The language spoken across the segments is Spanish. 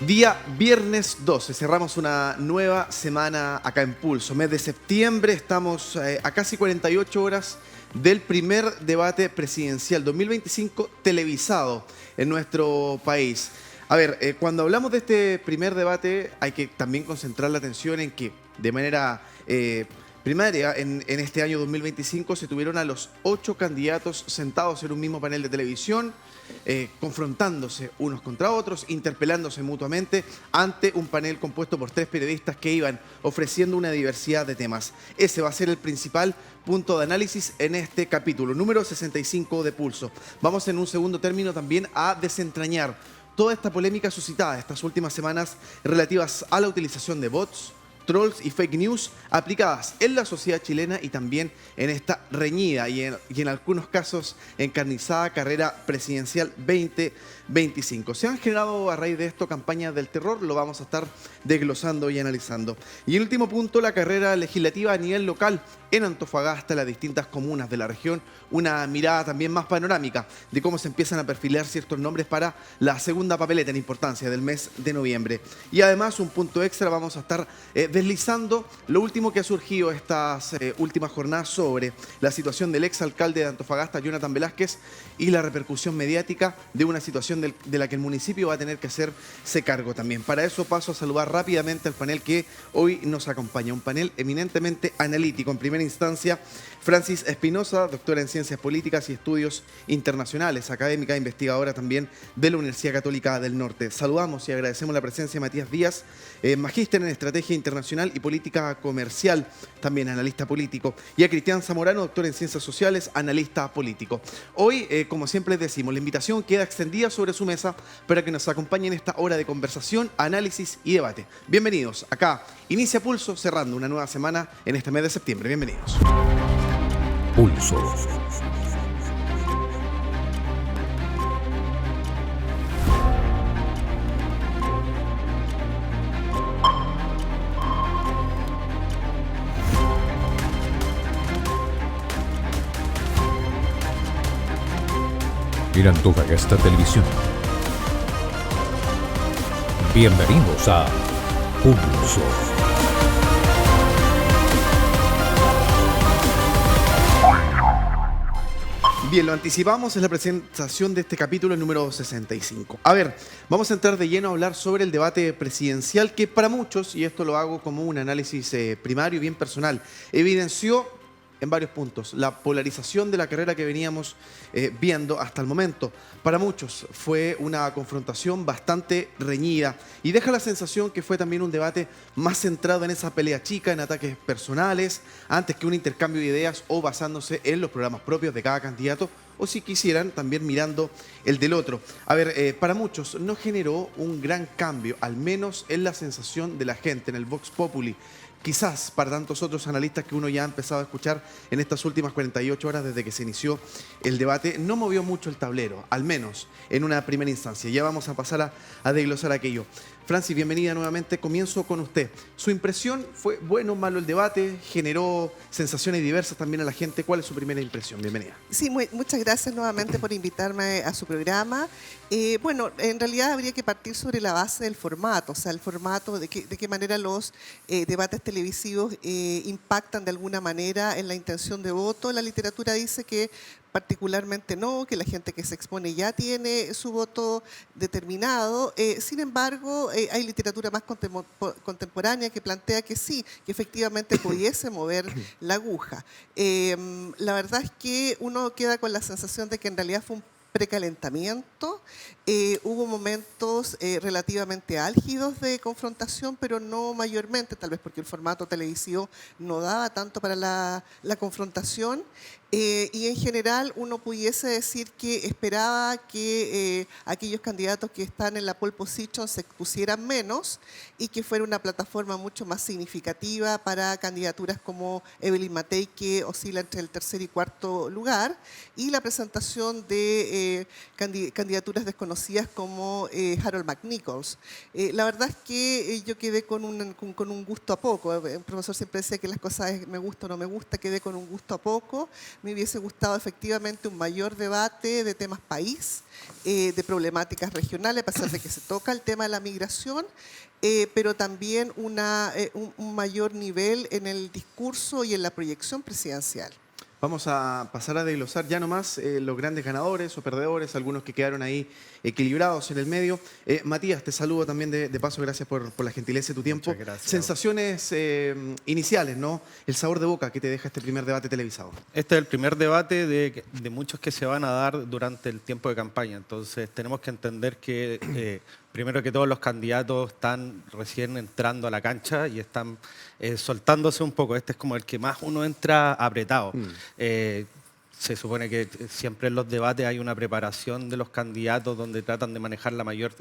Día viernes 12, cerramos una nueva semana acá en Pulso. Mes de septiembre, estamos a casi 48 horas del primer debate presidencial 2025 televisado en nuestro país. A ver, cuando hablamos de este primer debate hay que también concentrar la atención en que de manera primaria en este año 2025 se tuvieron a los 8 candidatos sentados en un mismo panel de televisión, confrontándose unos contra otros, interpelándose mutuamente ante un panel compuesto por 3 periodistas que iban ofreciendo una diversidad de temas. Ese va a ser el principal punto de análisis en este capítulo, número 65 de Pulso. Vamos en un segundo término también a desentrañar toda esta polémica suscitada estas últimas semanas relativas a la utilización de bots, trolls y fake news aplicadas en la sociedad chilena y también en esta reñida y en algunos casos encarnizada carrera presidencial 2025. Se han generado a raíz de esto campañas del terror, lo vamos a estar desglosando y analizando. Y el último punto, la carrera legislativa a nivel local en Antofagasta, las distintas comunas de la región, una mirada también más panorámica de cómo se empiezan a perfilar ciertos nombres para la segunda papeleta en importancia del mes de noviembre. Y además, un punto extra, vamos a estar deslizando lo último que ha surgido estas últimas jornadas sobre la situación del exalcalde de Antofagasta, Jonathan Velázquez, y la repercusión mediática de una situación de la que el municipio va a tener que hacerse cargo también. Para eso paso a saludar rápidamente al panel que hoy nos acompaña, un panel eminentemente analítico. En primera instancia, Francis Espinosa, doctora en Ciencias Políticas y Estudios Internacionales, académica e investigadora también de la Universidad Católica del Norte. Saludamos y agradecemos la presencia de Matías Díaz, magíster en Estrategia Internacional y Política Comercial, también analista político, y a Cristian Zamorano, doctor en Ciencias Sociales, analista político. Hoy, como siempre les decimos, la invitación queda extendida sobre su mesa para que nos acompañen en esta hora de conversación, análisis y debate. Bienvenidos. Acá inicia Pulso, cerrando una nueva semana en este mes de septiembre. Bienvenidos. Pulso. En Antofagasta Televisión. Bienvenidos a Pulso. Bien, lo anticipamos, es la presentación de este capítulo número 65. A ver, vamos a entrar de lleno a hablar sobre el debate presidencial que para muchos, y esto lo hago como un análisis primario y bien personal, evidenció en varios puntos la polarización de la carrera que veníamos viendo hasta el momento. Para muchos fue una confrontación bastante reñida y deja la sensación que fue también un debate más centrado en esa pelea chica, en ataques personales, antes que un intercambio de ideas o basándose en los programas propios de cada candidato, o si quisieran también mirando el del otro. A ver, para muchos no generó un gran cambio, al menos en la sensación de la gente, en el Vox Populi. Quizás para tantos otros analistas que uno ya ha empezado a escuchar en estas últimas 48 horas desde que se inició el debate, no movió mucho el tablero, al menos en una primera instancia. Ya vamos a pasar a desglosar aquello. Francis, bienvenida nuevamente. Comienzo con usted. ¿Su impresión fue bueno o malo el debate? ¿Generó sensaciones diversas también a la gente? ¿Cuál es su primera impresión? Bienvenida. Sí, muchas gracias nuevamente por invitarme a su programa. Bueno, en realidad habría que partir sobre la base del formato, o sea, el formato, de qué manera los debates televisivos impactan de alguna manera en la intención de voto. La literatura dice que particularmente no, que la gente que se expone ya tiene su voto determinado. Sin embargo, hay literatura más contemporánea que plantea que sí, que efectivamente pudiese mover la aguja. La verdad es que uno queda con la sensación de que en realidad fue un precalentamiento. Hubo momentos relativamente álgidos de confrontación, pero no mayormente, tal vez porque el formato televisivo no daba tanto para la confrontación. Y en general uno pudiese decir que esperaba que aquellos candidatos que están en la pole position se expusieran menos y que fuera una plataforma mucho más significativa para candidaturas como Evelyn Matei, que oscila entre el tercer y cuarto lugar, y la presentación de candidaturas desconocidas como Harold McNichols. La verdad es que yo quedé con un gusto a poco. El profesor siempre decía que las cosas me gusta o no me gusta, quedé con un gusto a poco, Me hubiese gustado efectivamente un mayor debate de temas país, de problemáticas regionales, a pesar de que se toca el tema de la migración, pero también un mayor nivel en el discurso y en la proyección presidencial. Vamos a pasar a desglosar ya nomás los grandes ganadores o perdedores, algunos que quedaron ahí equilibrados en el medio. Matías, te saludo también de paso, gracias por la gentileza de tu tiempo. Muchas gracias. Sensaciones iniciales, ¿no? El sabor de boca que te deja este primer debate televisado. Este es el primer debate de muchos que se van a dar durante el tiempo de campaña. Entonces tenemos que entender que primero que todos los candidatos están recién entrando a la cancha y están soltándose un poco. Este es como el que más uno entra apretado. Se supone que siempre en los debates hay una preparación de los candidatos donde tratan de manejar la mayor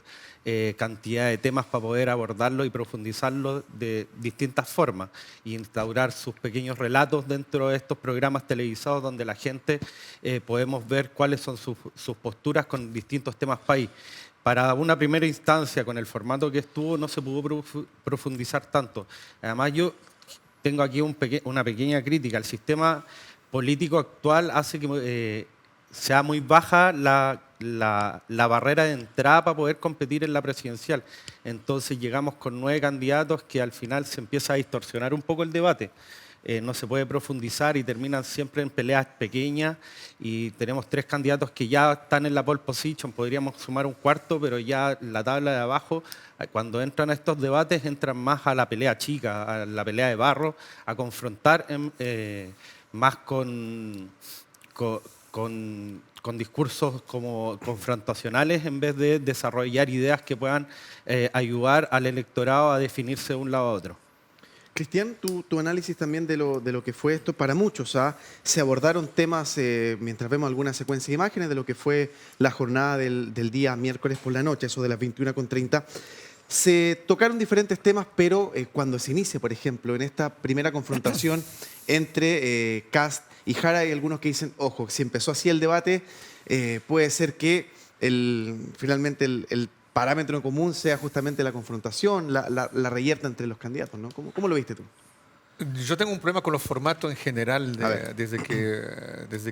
cantidad de temas para poder abordarlo y profundizarlo de distintas formas y instaurar sus pequeños relatos dentro de estos programas televisados donde la gente podemos ver cuáles son sus posturas con distintos temas país. Para una primera instancia, con el formato que estuvo, no se pudo profundizar tanto. Además, yo tengo aquí una pequeña crítica. El sistema político actual hace que sea muy baja la barrera de entrada para poder competir en la presidencial. Entonces llegamos con 9 candidatos que al final se empieza a distorsionar un poco el debate. No se puede profundizar y terminan siempre en peleas pequeñas y tenemos 3 candidatos que ya están en la pole position, podríamos sumar un cuarto, pero ya la tabla de abajo, cuando entran a estos debates, entran más a la pelea chica, a la pelea de barro, a confrontar más con discursos como confrontacionales en vez de desarrollar ideas que puedan ayudar al electorado a definirse de un lado a otro. Cristian, tu análisis también de lo que fue esto para muchos. Se abordaron temas, mientras vemos algunas secuencias de imágenes, de lo que fue la jornada del día miércoles por la noche, eso de las 21:30. Se tocaron diferentes temas, pero cuando se inicia, por ejemplo, en esta primera confrontación entre Kast y Jara, hay algunos que dicen, ojo, si empezó así el debate, puede ser que finalmente el parámetro común sea justamente la confrontación, la reyerta entre los candidatos, ¿no? ¿Cómo lo viste tú? Yo tengo un problema con los formatos en general desde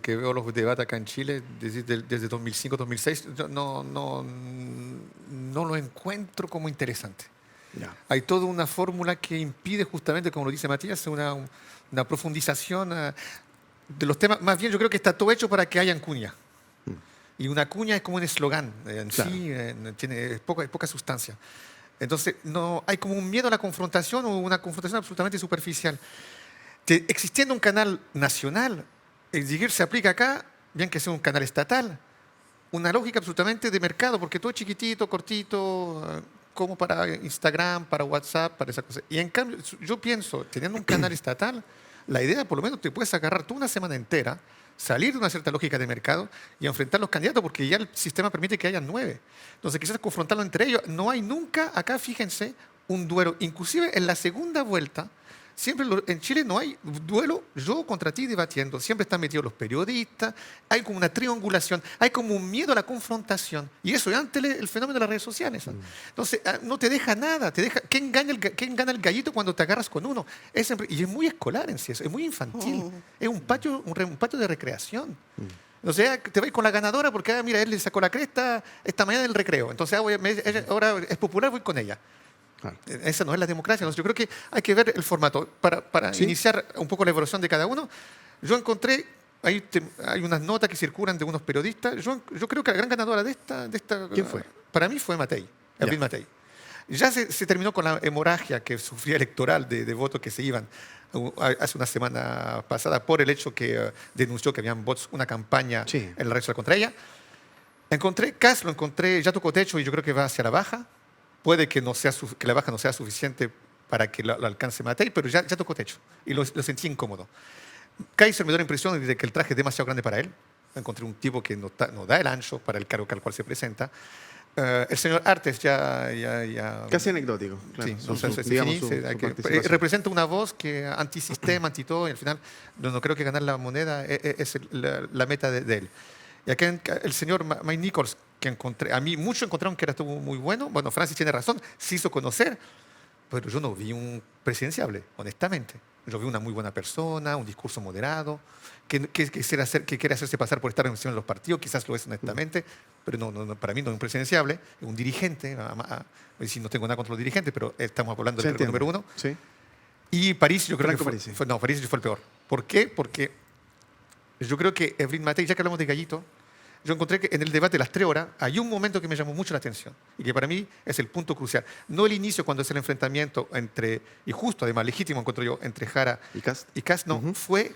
que veo los debates acá en Chile, desde 2005, 2006, yo no lo encuentro como interesante. Ya. Hay toda una fórmula que impide justamente, como lo dice Matías, una profundización de los temas. Más bien yo creo que está todo hecho para que haya cuña. Y una cuña es como un eslogan en Claro. sí, tiene poca sustancia. Entonces, no, hay como un miedo a la confrontación o una confrontación absolutamente superficial. Existiendo un canal nacional, exigir se aplica acá, bien que sea un canal estatal, una lógica absolutamente de mercado, porque todo es chiquitito, cortito, como para Instagram, para WhatsApp, para esas cosas. Y en cambio, yo pienso, teniendo un canal estatal, la idea por lo menos te puedes agarrar tú una semana entera, salir de una cierta lógica de mercado y enfrentar los candidatos, porque ya el sistema permite que haya 9. Entonces, quizás confrontarlo entre ellos. No hay nunca, acá fíjense, un duelo. Inclusive en la segunda vuelta, siempre en Chile no hay duelo yo contra ti debatiendo. Siempre están metidos los periodistas, hay como una triangulación, hay como un miedo a la confrontación. Y eso es antes el fenómeno de las redes sociales. Entonces, no te deja nada. ¿Quién gana el gallito cuando te agarras con uno? Y es muy escolar en sí, es muy infantil. Es un patio de recreación. O sea, te vas con la ganadora porque, mira, él le sacó la cresta esta mañana del recreo. Entonces, ahora es popular, voy con ella. Claro. Esa no es la democracia. Entonces, yo creo que hay que ver el formato. Para ¿Sí? iniciar un poco la evolución de cada uno, yo encontré, hay unas notas que circulan de unos periodistas. Yo creo que la gran ganadora de esta ¿Quién fue? Para mí fue Matei, Elvin Matei. Ya se terminó con la hemorragia que sufría electoral de votos que se iban hace una semana pasada por el hecho que denunció que habían bots, una campaña Sí. en la red social contra ella. Lo encontré, ya tocó techo y yo creo que va hacia la baja. Puede que la baja no sea suficiente para que lo alcance Matei, pero ya tocó techo y lo sentí incómodo. Kaiser me dio la impresión de que el traje es demasiado grande para él. Encontré un tipo que no da el ancho para el cargo al cual se presenta. El señor Artes ya Casi anecdótico. Claro. sí, Su- entonces, su- digamos, su participación. representa una voz que antisistema, anti-todo, y al final no creo que ganar la moneda es la meta de él. Y acá el señor Mike Nichols, que a mí muchos encontraron que estuvo muy bueno. Bueno, Francis tiene razón, se hizo conocer, pero yo no vi un presidenciable, honestamente. Yo vi una muy buena persona, un discurso moderado, que quiere hacerse pasar por estar en de los partidos, quizás lo es honestamente, pero para mí no es un presidenciable, es un dirigente. Si no tengo nada contra los dirigentes, pero estamos hablando del número uno. Sí. Y París, yo creo Franco que Parisi. París fue el peor. ¿Por qué? Porque yo creo que Evelyn Matei, ya que hablamos de Gallito, yo encontré que en el debate de las 3 horas hay un momento que me llamó mucho la atención y que para mí es el punto crucial. No el inicio cuando es el enfrentamiento y justo además legítimo encuentro yo, entre Jara ¿Y Kast? No, fue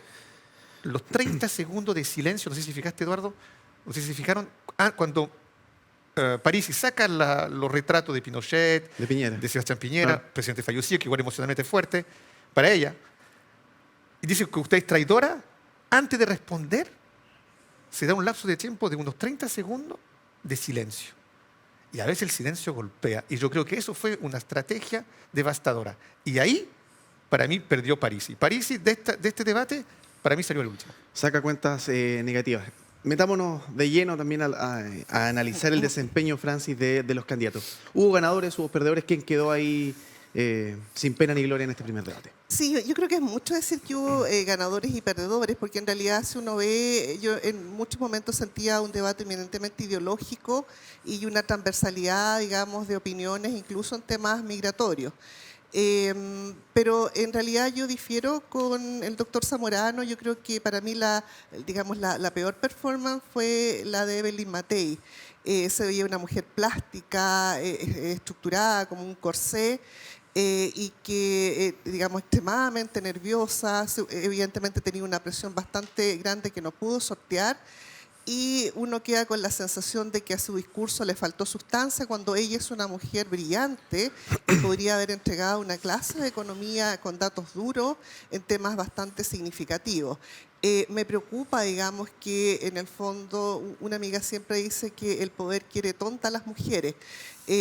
los 30 segundos de silencio, no sé si fijaste, Eduardo, no sé si fijaron, cuando Parisi saca los retratos de Pinochet, De Piñera. de Sebastián Piñera, presidente fallecido, que igual emocionalmente fuerte, para ella, y dice que usted es traidora, antes de responder, se da un lapso de tiempo de unos 30 segundos de silencio. Y a veces el silencio golpea. Y yo creo que eso fue una estrategia devastadora. Y ahí, para mí, perdió Parisi. Parisi, de este debate, para mí salió el último. Saca cuentas negativas. Metámonos de lleno también a analizar el desempeño, Francis, de los candidatos. ¿Hubo ganadores, hubo perdedores? ¿Quién quedó ahí sin pena ni gloria en este primer debate? Sí, yo creo que es mucho decir que hubo ganadores y perdedores, porque en realidad si uno ve, yo en muchos momentos sentía un debate eminentemente ideológico y una transversalidad, digamos, de opiniones, incluso en temas migratorios. Pero en realidad yo difiero con el doctor Zamorano. Yo creo que para mí la peor performance fue la de Evelyn Matei. Se veía una mujer plástica, estructurada como un corsé, y que, digamos, extremadamente nerviosa, evidentemente tenía una presión bastante grande que no pudo sortear, y uno queda con la sensación de que a su discurso le faltó sustancia cuando ella es una mujer brillante y podría haber entregado una clase de economía con datos duros en temas bastante significativos. Me preocupa, digamos, que en el fondo una amiga siempre dice que el poder quiere tonta a las mujeres.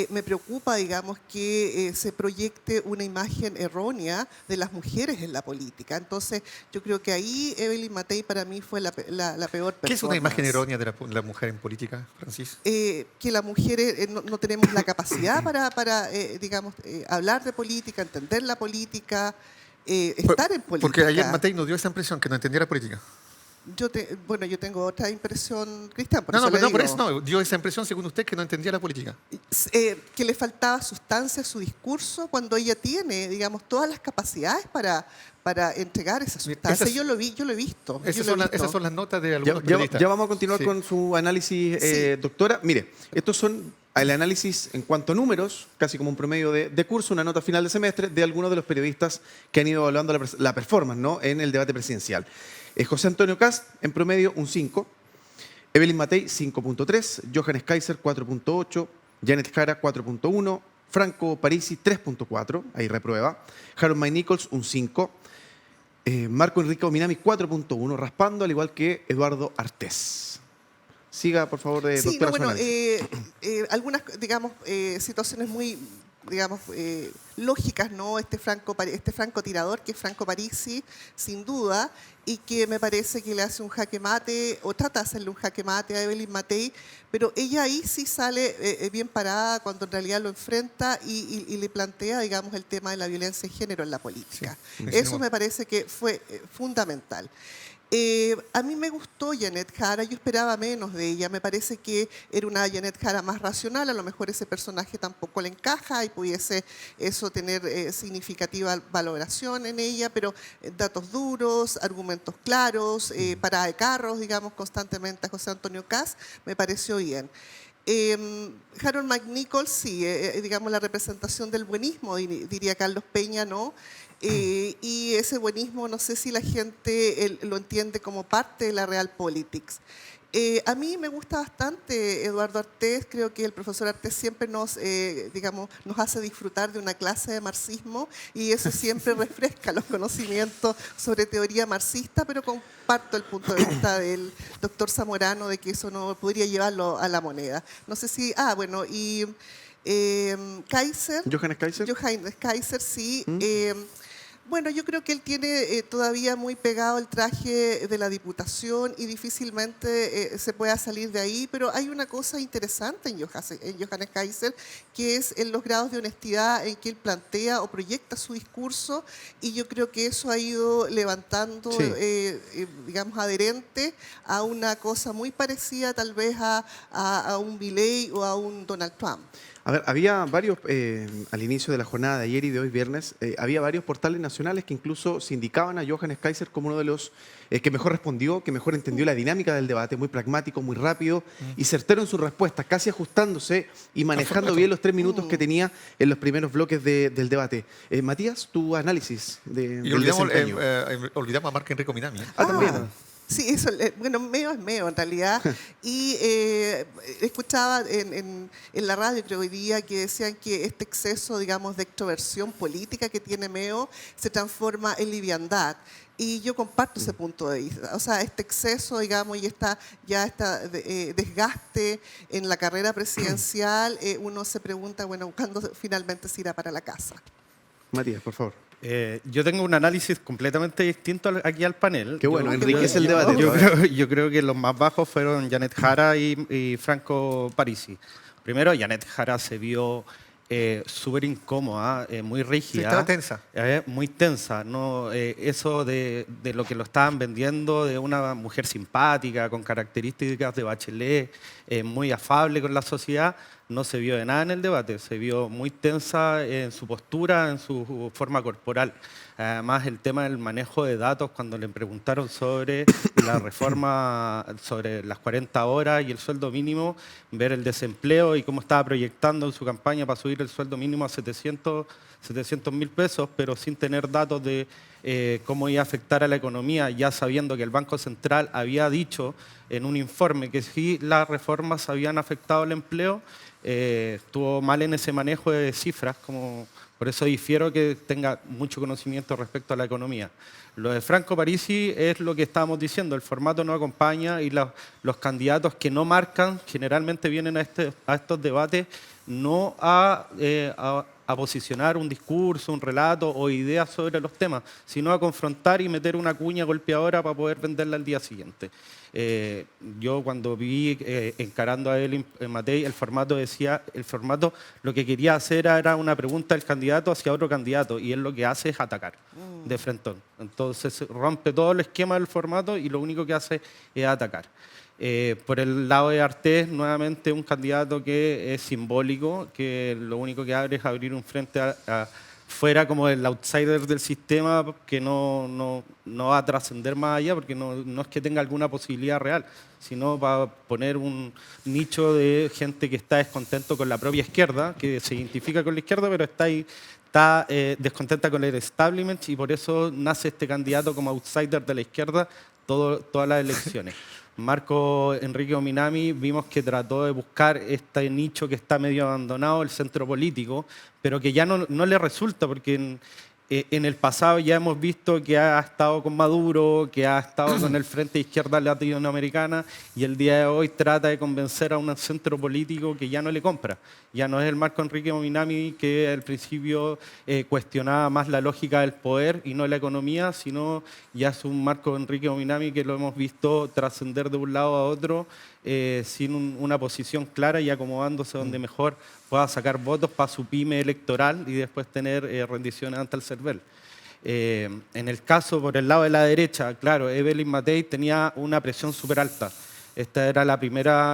Me preocupa, digamos, que se proyecte una imagen errónea de las mujeres en la política. Entonces, yo creo que ahí Evelyn Matei para mí fue la peor persona. ¿Qué es una imagen errónea de la mujer en política, Francis? Que las mujeres no tenemos la capacidad para digamos, hablar de política, entender la política, estar en política. Porque ayer Matei nos dio esa impresión, que no entendía la política. Yo tengo otra impresión, Cristian, por eso no, dio esa impresión, según usted, que no entendía la política. Que le faltaba sustancia a su discurso cuando ella tiene, digamos, todas las capacidades para entregar esa sustancia. Yo lo he visto. Esas son las notas de algunos periodistas. Ya vamos a continuar con su análisis, doctora. Mire, estos son el análisis en cuanto a números, casi como un promedio de curso, una nota final de semestre de algunos de los periodistas que han ido evaluando la performance, ¿no?, en el debate presidencial. José Antonio Kast, en promedio, un 5. Evelyn Matei, 5.3. Johannes Kaiser, 4.8. Janet Jara, 4.1. Franco Parisi, 3.4. Ahí reprueba. Harold May Nichols, un 5. Marco Enrique Ominami, 4.1. Raspando, al igual que Eduardo Artés. Siga, por favor, doctora. Algunas, digamos, situaciones muy, digamos, lógicas, ¿no? Este francotirador, que es Franco Parisi, sin duda, y que me parece que le hace un jaque mate, o trata de hacerle un jaque mate a Evelyn Matei, pero ella ahí sí sale bien parada cuando en realidad lo enfrenta y le plantea, digamos, el tema de la violencia de género en la política. Sí, eso me parece que fue fundamental. A mí me gustó Janet Jara, yo esperaba menos de ella, me parece que era una Janet Jara más racional, a lo mejor ese personaje tampoco le encaja y pudiese eso tener significativa valoración en ella, pero datos duros, argumentos claros, parada de carros, digamos, constantemente a José Antonio Kast, me pareció bien. Harold McNichol, sí, digamos la representación del buenismo, diría Carlos Peña, ¿no? Y ese buenismo no sé si la gente lo entiende como parte de la realpolitik. A mí me gusta bastante Eduardo Artés, creo que el profesor Artés siempre nos hace disfrutar de una clase de marxismo y eso siempre refresca los conocimientos sobre teoría marxista, pero comparto el punto de vista del doctor Zamorano de que eso no podría llevarlo a la moneda. No sé si, Kaiser. Johannes Kaiser. Johannes Kaiser, sí. Bueno, yo creo que él tiene todavía muy pegado el traje de la Diputación y difícilmente se pueda salir de ahí, pero hay una cosa interesante en Johannes Kaiser, que es en los grados de honestidad en que él plantea o proyecta su discurso, y yo creo que eso ha ido levantando, Sí. digamos, adherente a una cosa muy parecida tal vez a un Milei o a un Donald Trump. A ver, había varios, al inicio de la jornada de ayer y de hoy viernes, había varios portales nacionales que incluso se indicaban a Johannes Kaiser como uno de los que mejor respondió, que mejor entendió la dinámica del debate, muy pragmático, muy rápido y certero en sus respuestas, casi ajustándose y manejando bien los 3 minutos que tenía en los primeros bloques del debate. Matías, tu análisis Y del olvidamos, desempeño. olvidamos a Marco Enrico Minami. También. Sí, eso, bueno, meo es meo en realidad. Y escuchaba en la radio, creo hoy día, que decían que este exceso, digamos, de extroversión política que tiene Meo se transforma en liviandad. Y yo comparto ese punto de vista. O sea, este exceso, digamos, y esta desgaste en la carrera presidencial, uno se pregunta, bueno, ¿cuándo finalmente se irá para la casa? Matías, por favor. Yo tengo un análisis completamente distinto aquí al panel. Qué bueno, Yo- enriquece el debate. Yo creo que los más bajos fueron Janet Jara y Franco Parisi. Primero, Janet Jara se vio súper incómoda, muy Sí, rígida. estaba tensa. Muy tensa. ¿No? Eso de lo que lo estaban vendiendo, de una mujer simpática, con características de Bachelet, muy afable con la sociedad, no se vio de nada en el debate. Se vio muy tensa en su postura, en su forma corporal. Además, el tema del manejo de datos, cuando le preguntaron sobre la reforma, sobre las 40 horas y el sueldo mínimo, ver el desempleo y cómo estaba proyectando en su campaña para subir el sueldo mínimo a 700.000 pesos, pero sin tener datos de cómo iba a afectar a la economía, ya sabiendo que el Banco Central había dicho en un informe que sí las reformas habían afectado al empleo, estuvo mal en ese manejo de cifras, por eso difiero que tenga mucho conocimiento respecto a la economía. Lo de Franco Parisi es lo que estábamos diciendo, el formato no acompaña y los candidatos que no marcan generalmente vienen a estos debates no a posicionar un discurso, un relato o ideas sobre los temas, sino a confrontar y meter una cuña golpeadora para poder venderla al día siguiente. Yo cuando vi encarando a él en Matei, el formato lo que quería hacer era una pregunta del candidato hacia otro candidato y él lo que hace es atacar de frentón. Entonces rompe todo el esquema del formato y lo único que hace es atacar. Por el lado de Artés, nuevamente un candidato que es simbólico, que lo único que abre es abrir un frente fuera como el outsider del sistema que no va a trascender más allá porque no es que tenga alguna posibilidad real, sino para poner un nicho de gente que está descontento con la propia izquierda, que se identifica con la izquierda, pero está descontenta con el establishment y por eso nace este candidato como outsider de la izquierda todas las elecciones. Marco Enrique Minami vimos que trató de buscar este nicho que está medio abandonado, el centro político, pero que ya no le resulta porque en el pasado ya hemos visto que ha estado con Maduro, que ha estado con el Frente de Izquierda Latinoamericana y el día de hoy trata de convencer a un centro político que ya no le compra. Ya no es el Marco Enrique Minami que al principio cuestionaba más la lógica del poder y no la economía, sino ya es un Marco Enrique Minami que lo hemos visto trascender de un lado a otro sin una posición clara y acomodándose donde mejor pueda sacar votos para su pyme electoral y después tener rendiciones ante el CERVEL. En el caso por el lado de la derecha, claro, Evelyn Matei tenía una presión súper alta. Esta era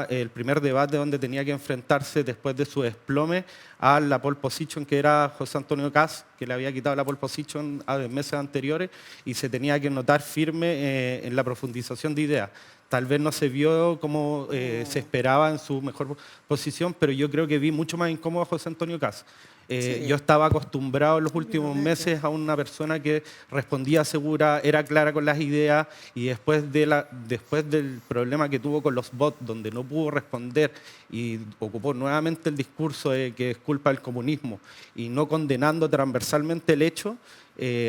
el primer debate donde tenía que enfrentarse después de su desplome a la pole position que era José Antonio Kast, que le había quitado la pole position a meses anteriores y se tenía que notar firme en la profundización de ideas. Tal vez no se vio como se esperaba en su mejor posición, pero yo creo que vi mucho más incómodo a José Antonio Kast. Sí. Yo estaba acostumbrado en los últimos meses a una persona que respondía segura, era clara con las ideas y después del problema que tuvo con los bots, donde no pudo responder y ocupó nuevamente el discurso de que es culpa del comunismo y no condenando transversalmente el hecho,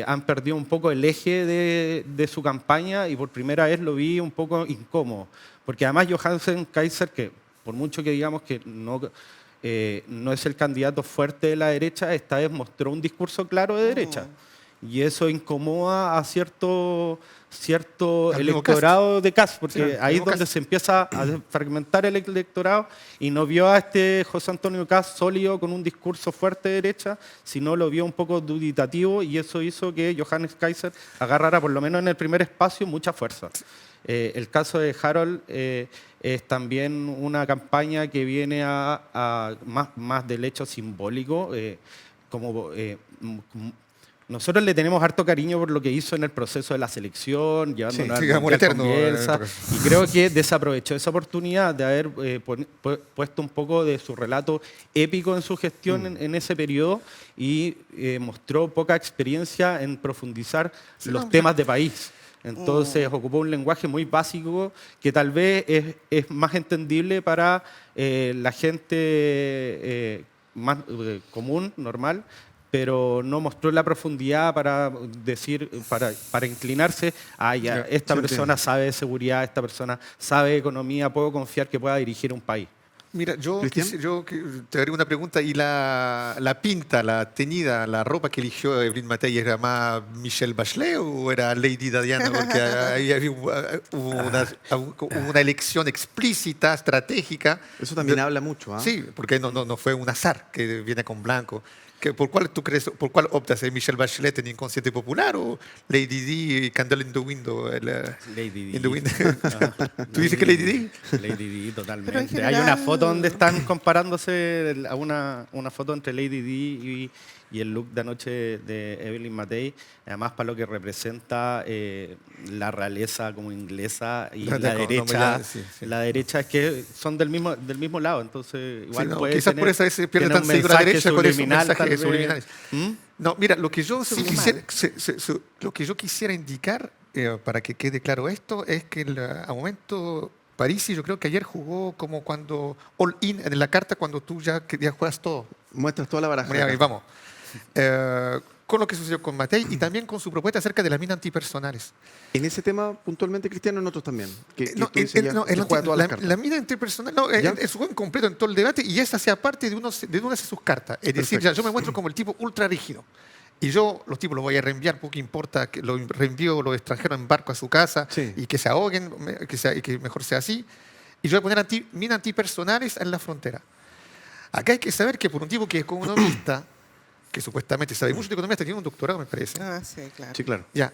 han perdido un poco el eje de su campaña y por primera vez lo vi un poco incómodo. Porque además Johannes Kaiser, que por mucho que digamos que no es el candidato fuerte de la derecha, esta vez mostró un discurso claro de derecha. y eso incomoda a cierto Al mismo electorado de Kast, porque Sí, al ahí es mismo donde Kast. se empieza a fragmentar el electorado y no vio a este José Antonio Kast sólido con un discurso fuerte de derecha, sino lo vio un poco duditativo y eso hizo que Johannes Kaiser agarrara, por lo menos en el primer espacio, mucha fuerza. El caso de Harold es también una campaña que viene a más del hecho simbólico, nosotros le tenemos harto cariño por lo que hizo en el proceso de la selección, llevándonos Sí, al amor Mundial eterno, con Bielsa, y creo que desaprovechó esa oportunidad de haber puesto un poco de su relato épico en su gestión en ese periodo y mostró poca experiencia en profundizar los temas de país. Entonces ocupó un lenguaje muy básico que tal vez es más entendible para la gente más común, normal, pero no mostró la profundidad para decir, para inclinarse, Ya, esta se persona entiende. sabe de seguridad, esta persona sabe de economía, puedo confiar que pueda dirigir un país. Mira, ¿Cristian? te haré una pregunta. ¿Y la pinta, la teñida, la ropa que eligió Evelyn Matei era más Michelle Bachelet o era Lady Diana? Porque ahí hubo una elección explícita, estratégica. Eso también habla mucho, ¿ah? Sí, porque no fue un azar que viene con blanco. ¿Por cuál tú crees, por cuál optas? ¿Michelle Bachelet en Inconsciente Popular o Lady Di y Candle in the Window? Lady Di. In the Window. ¿Tú dices que Lady Di? Lady Di, totalmente. Pero en Hay una general- foto donde están comparándose a una foto entre Lady Di y el look de anoche de Evelyn Matei, además para lo que representa la realeza como inglesa y La la de- derecha. no, sí, sí. La derecha es que son del mismo lado, entonces igual Sí, no, puede quizás tener, por eso se pierde tiene tan un seguido la mensaje derecha con esos subliminal, mensajes tal vez. subliminales. ¿Mm? No, mira, lo que yo sí Subliminal. quisiera, lo que yo quisiera indicar, para que quede claro esto, es que a momento Parisi, yo creo que ayer jugó como cuando all in en la carta, cuando tú ya juegas todo. Muestras toda la baraja. Mira, acá. vamos. Con lo que sucedió con Matei y también con su propuesta acerca de las minas antipersonales. En ese tema, puntualmente, Cristiano, en otros también. Que No, tú dices ya, se juega todas las cartas. la mina interpersonal no, ¿Ya? es un completo en todo el debate y esa sea parte de una de sus cartas. Es decir, Perfecto. ya, yo me muestro como el tipo ultra rígido. Y yo, los tipos los voy a reenviar, poco importa que lo reenvío los extranjeros en barco a su casa Sí. y que se ahoguen, y que mejor sea así. Y yo voy a poner minas antipersonales en la frontera. Acá hay que saber que por un tipo que es economista, que supuestamente sabe mucho de economía, tiene un doctorado, me parece. Ah, sí, claro. Sí, claro. Ya.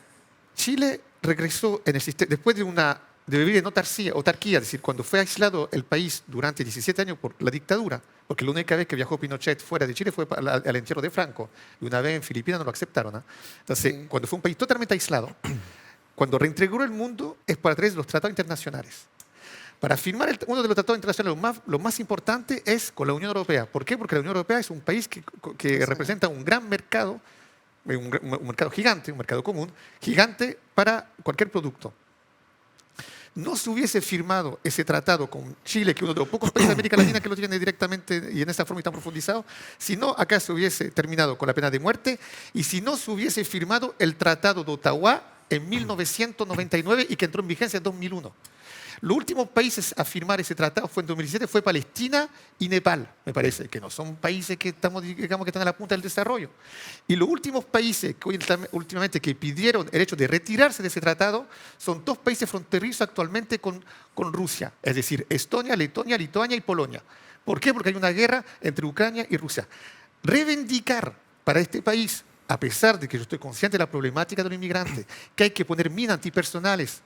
Chile regresó en el sistema, después de vivir en autarquía, es decir, cuando fue aislado el país durante 17 años por la dictadura, porque la única vez que viajó Pinochet fuera de Chile fue al entierro de Franco, y una vez en Filipinas no lo aceptaron. ¿Ah? Entonces, cuando fue un país totalmente aislado, cuando reintegró el mundo es para través de los tratados internacionales. Para firmar uno de los tratados internacionales, lo más importante es con la Unión Europea. ¿Por qué? Porque la Unión Europea es un país que representa un gran mercado, un mercado gigante, un mercado común, gigante para cualquier producto. No se hubiese firmado ese tratado con Chile, que es uno de los pocos países de América Latina que lo tiene directamente y en esa forma y tan profundizado, si no, acá se hubiese terminado con la pena de muerte y si no se hubiese firmado el Tratado de Ottawa en 1999 y que entró en vigencia en 2001. Los últimos países a firmar ese tratado fue en 2017, fue Palestina y Nepal, me parece, que no son países que digamos que están a la punta del desarrollo. Y los últimos países que últimamente que pidieron el hecho de retirarse de ese tratado son dos países fronterizos actualmente con Rusia, es decir, Estonia, Letonia, Lituania y Polonia. ¿Por qué? Porque hay una guerra entre Ucrania y Rusia. Reivindicar para este país, a pesar de que yo estoy consciente de la problemática de los inmigrantes, que hay que poner minas antipersonales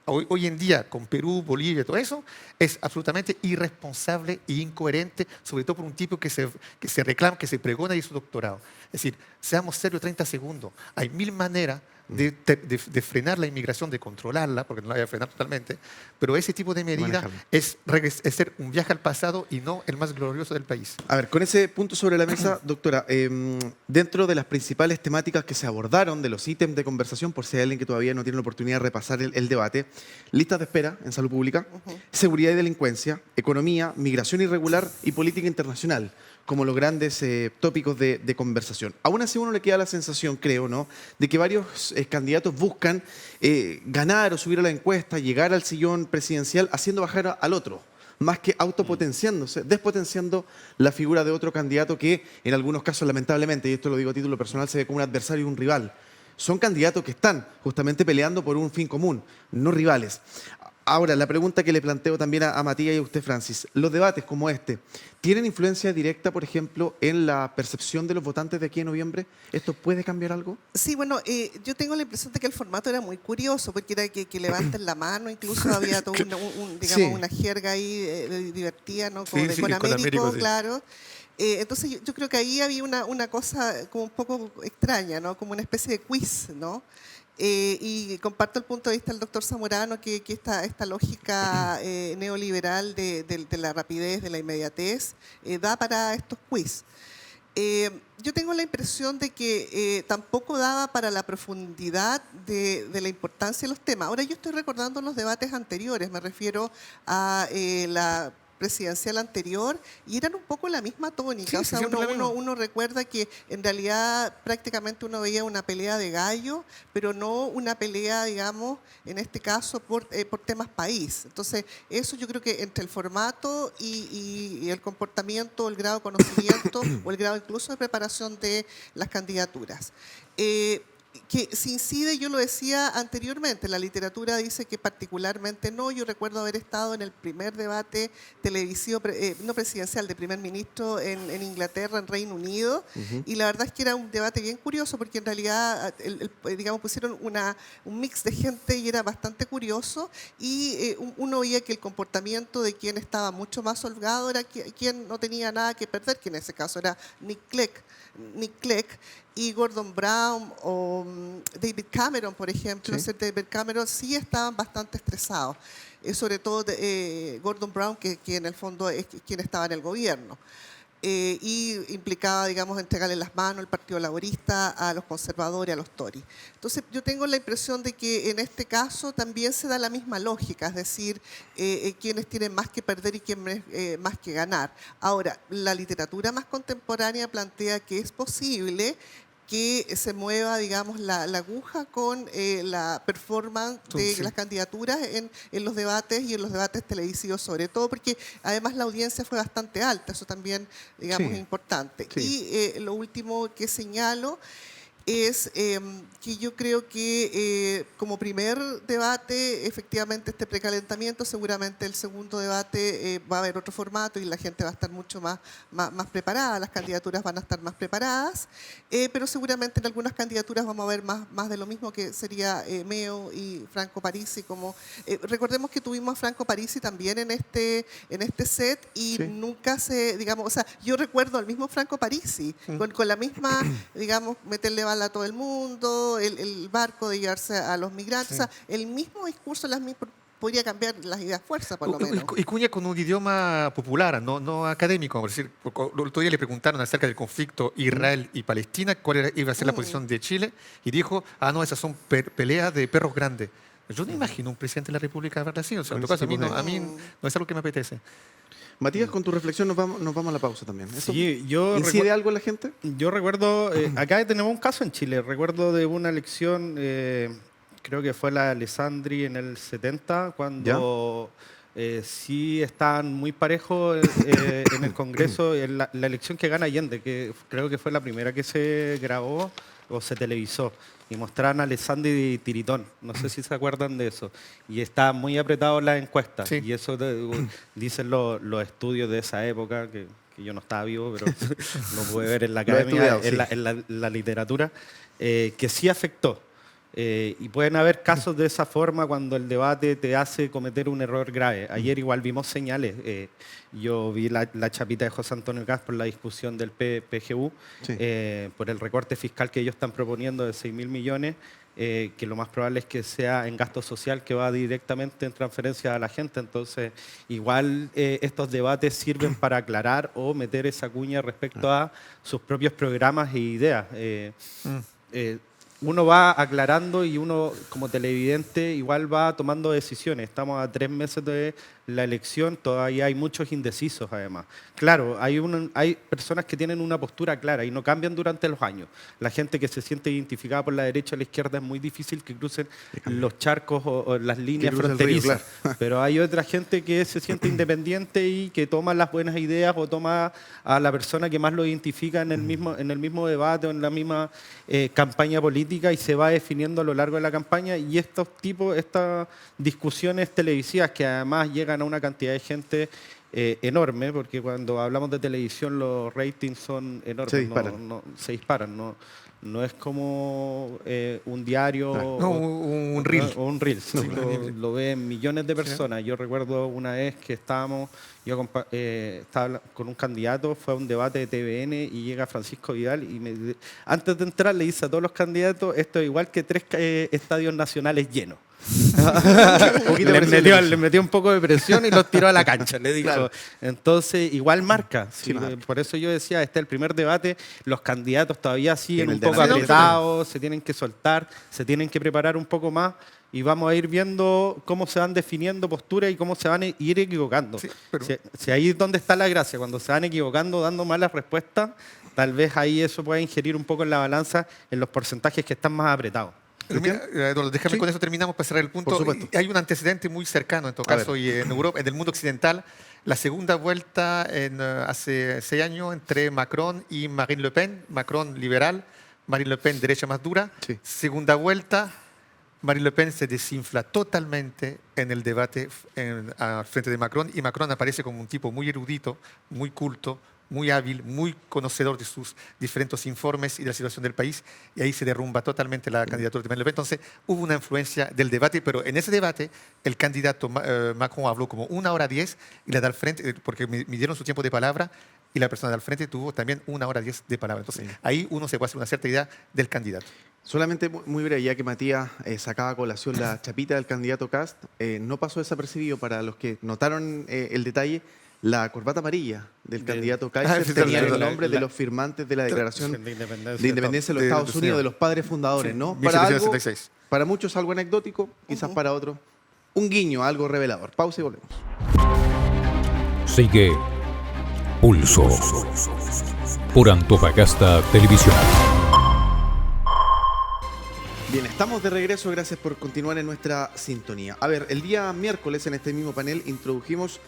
hoy en día con Perú, Bolivia, todo eso, es absolutamente irresponsable e incoherente, sobre todo por un tipo que se reclama, que se pregona y su doctorado. Es decir, seamos serios 30 segundos. Hay mil maneras de frenar la inmigración, de controlarla, porque no la voy a frenar totalmente, pero ese tipo de medida Manejarla. es ser un viaje al pasado y no el más glorioso del país. A ver, con ese punto sobre la mesa, doctora, dentro de las principales temáticas que se abordaron, de los ítems de conversación, por si hay alguien que todavía no tiene la oportunidad de repasar el debate, listas de espera en salud pública, seguridad y delincuencia, economía, migración irregular y política internacional, como los grandes tópicos de conversación. Aún así uno le queda la sensación, creo, ¿no?, de que varios candidatos buscan ganar o subir a la encuesta, llegar al sillón presidencial haciendo bajar al otro, más que autopotenciándose, despotenciando la figura de otro candidato que en algunos casos, lamentablemente, y esto lo digo a título personal, se ve como un adversario y un rival. son candidatos que están justamente peleando por un fin común, no rivales. Ahora, la pregunta que le planteo también a Matías y a usted, Francis, los debates como este, ¿tienen influencia directa, por ejemplo, en la percepción de los votantes de aquí en noviembre? ¿Esto puede cambiar algo? Sí, bueno, yo tengo la impresión de que el formato era muy curioso, porque era que levanten la mano, incluso había todo digamos, Sí. una jerga ahí divertida, ¿no? Como Sí, de sí, con con Américo, Américo, sí. claro. Entonces yo creo que ahí había una cosa como un poco extraña, ¿no? Como una especie de quiz, ¿no? Y comparto el punto de vista del doctor Zamorano, que esta lógica neoliberal de la rapidez, de la inmediatez, da para estos quiz. Yo tengo la impresión de que tampoco daba para la profundidad de la importancia de los temas. Ahora yo estoy recordando los debates anteriores, me refiero a la presidencial anterior, y eran un poco la misma tónica. Sí, O sí, sea, siempre la misma. uno recuerda que en realidad prácticamente uno veía una pelea de gallo, pero no una pelea, digamos, en este caso por temas país. Entonces, eso yo creo que entre el formato y el comportamiento, el grado de conocimiento o el grado incluso de preparación de las candidaturas. Que se incide, yo lo decía anteriormente, la literatura dice que particularmente no. Yo recuerdo haber estado en el primer debate televisivo, no presidencial, de primer ministro en Inglaterra, en Reino Unido, y la verdad es que era un debate bien curioso, porque en realidad, digamos, pusieron un mix de gente y era bastante curioso, y uno veía que el comportamiento de quien estaba mucho más holgado era quien no tenía nada que perder, que en ese caso era Nick Clegg, y Gordon Brown o David Cameron, por ejemplo. Sí. David Cameron sí estaban bastante estresados, sobre todo Gordon Brown, que en el fondo es quien estaba en el gobierno. Y implicaba, digamos, entregarle las manos al Partido Laborista a los conservadores, a los Tories. Entonces, yo tengo la impresión de que en este caso también se da la misma lógica, es decir, quienes tienen más que perder y quienes más que ganar. Ahora, la literatura más contemporánea plantea que es posible que se mueva, digamos, la aguja con la performance de Sí. las candidaturas en los debates y en los debates televisivos, sobre todo porque además la audiencia fue bastante alta, eso también, digamos, Sí. es importante. Sí. Y lo último que señalo es que yo creo que como primer debate, efectivamente este precalentamiento, seguramente el segundo debate va a haber otro formato y la gente va a estar mucho más preparada, las candidaturas van a estar más preparadas, pero seguramente en algunas candidaturas vamos a ver más de lo mismo, que sería Meo y Franco Parisi. Recordemos que tuvimos a Franco Parisi también en este set y Sí. nunca se, digamos, o sea, yo recuerdo al mismo Franco Parisi, con la misma, digamos, meterle bala a todo el mundo, el barco de llevarse a los migrantes, Sí. o sea, el mismo discurso podría cambiar las ideas fuerza, por lo menos. Y cuña con un idioma popular, no académico. Es decir, porque el otro día le preguntaron acerca del conflicto Israel y Palestina, cuál iba a ser la posición de Chile, y dijo, no, esas son peleas de perros grandes. Yo no imagino un presidente de la República hablar así. O sea, en Con todo ese caso, tipo de- a mí no es algo que me apetece. Matías, con tu reflexión nos vamos a la pausa también. ¿Eso Sí, yo incide algo en la gente? Yo recuerdo, acá tenemos un caso en Chile, recuerdo de una elección, creo que fue la de Alessandri en el 70, cuando sí estaban muy parejos en el Congreso, en la elección que gana Allende, que creo que fue la primera que se grabó o se televisó, y mostraban a Alessandri y Tiritón, no sé si se acuerdan de eso, y está muy apretado en las encuestas, Sí. y eso dicen los estudios de esa época, que yo no estaba vivo, pero lo pude ver en la Lo he academia, estudiado, en la literatura, que sí afectó. Y pueden haber casos de esa forma cuando el debate te hace cometer un error grave. Ayer igual vimos señales. Yo vi la chapita de José Antonio Caz por la discusión del PGU, Sí. por el recorte fiscal que ellos están proponiendo de 6.000 millones, que lo más probable es que sea en gasto social, que va directamente en transferencia a la gente. Entonces, igual estos debates sirven para aclarar o meter esa cuña respecto a sus propios programas e ideas. Uno va aclarando y uno como televidente igual va tomando decisiones. Estamos a 3 meses de la elección todavía hay muchos indecisos además. Claro, hay personas que tienen una postura clara y no cambian durante los años. La gente que se siente identificada por la derecha o la izquierda es muy difícil que crucen los charcos o las líneas crucen el río, fronterizas. claro. Pero hay otra gente que se siente independiente y que toma las buenas ideas o toma a la persona que más lo identifica en el mismo debate o en la misma campaña política y se va definiendo a lo largo de la campaña. Y estas discusiones televisivas que además llegan a una cantidad de gente enorme, porque cuando hablamos de televisión los ratings son enormes, se disparan. No es como un diario No, un reel. o un reel. Sí, lo ven millones de personas. Yo recuerdo una vez que estaba con un candidato, fue a un debate de TVN y llega Francisco Vidal y antes de entrar le dice a todos los candidatos, esto es igual que 3 estadios nacionales llenos. le metió un poco de presión y los tiró a la cancha, le dijo. Claro. Entonces, igual marca. Sí, por eso yo decía, este es el primer debate, los candidatos todavía siguen un poco apretados, se tienen que soltar, se tienen que preparar un poco más y vamos a ir viendo cómo se van definiendo posturas y cómo se van a ir equivocando. Sí, si ahí es donde está la gracia, cuando se van equivocando, dando malas respuestas, tal vez ahí eso pueda ingerir un poco en la balanza en los porcentajes que están más apretados. Pero mira, Eduardo, déjame con eso terminamos para cerrar el punto. Por supuesto. Hay un antecedente muy cercano, en todo caso, y en Europa, en el mundo occidental, la segunda vuelta hace 6 años entre Macron y Marine Le Pen. Macron liberal, Marine Le Pen derecha más dura. Sí. Segunda vuelta, Marine Le Pen se desinfla totalmente en el debate al frente de Macron y Macron aparece como un tipo muy erudito, muy culto, muy hábil, muy conocedor de sus diferentes informes y de la situación del país, y ahí se derrumba totalmente la candidatura de Marine Le Pen. Entonces, hubo una influencia del debate, pero en ese debate el candidato Macron habló como 1 hora 10 y la de al frente, porque midieron su tiempo de palabra, y la persona de al frente tuvo también 1 hora 10 de palabra. Entonces, ahí uno se puede hacer una cierta idea del candidato. Solamente muy breve, ya que Matías sacaba a colación la chapita del candidato Kast, no pasó desapercibido para los que notaron el detalle. La corbata amarilla del candidato Kaiser tenía el nombre de los firmantes de la Declaración de Independencia de los Estados Unidos, de los padres fundadores, ¿no? 1776. Para muchos algo anecdótico, quizás para otros un guiño, algo revelador. Pausa y volvemos. Sigue Pulso por Antofagasta Televisión. Bien, estamos de regreso, gracias por continuar en nuestra sintonía. A ver, el día miércoles en este mismo panel introdujimos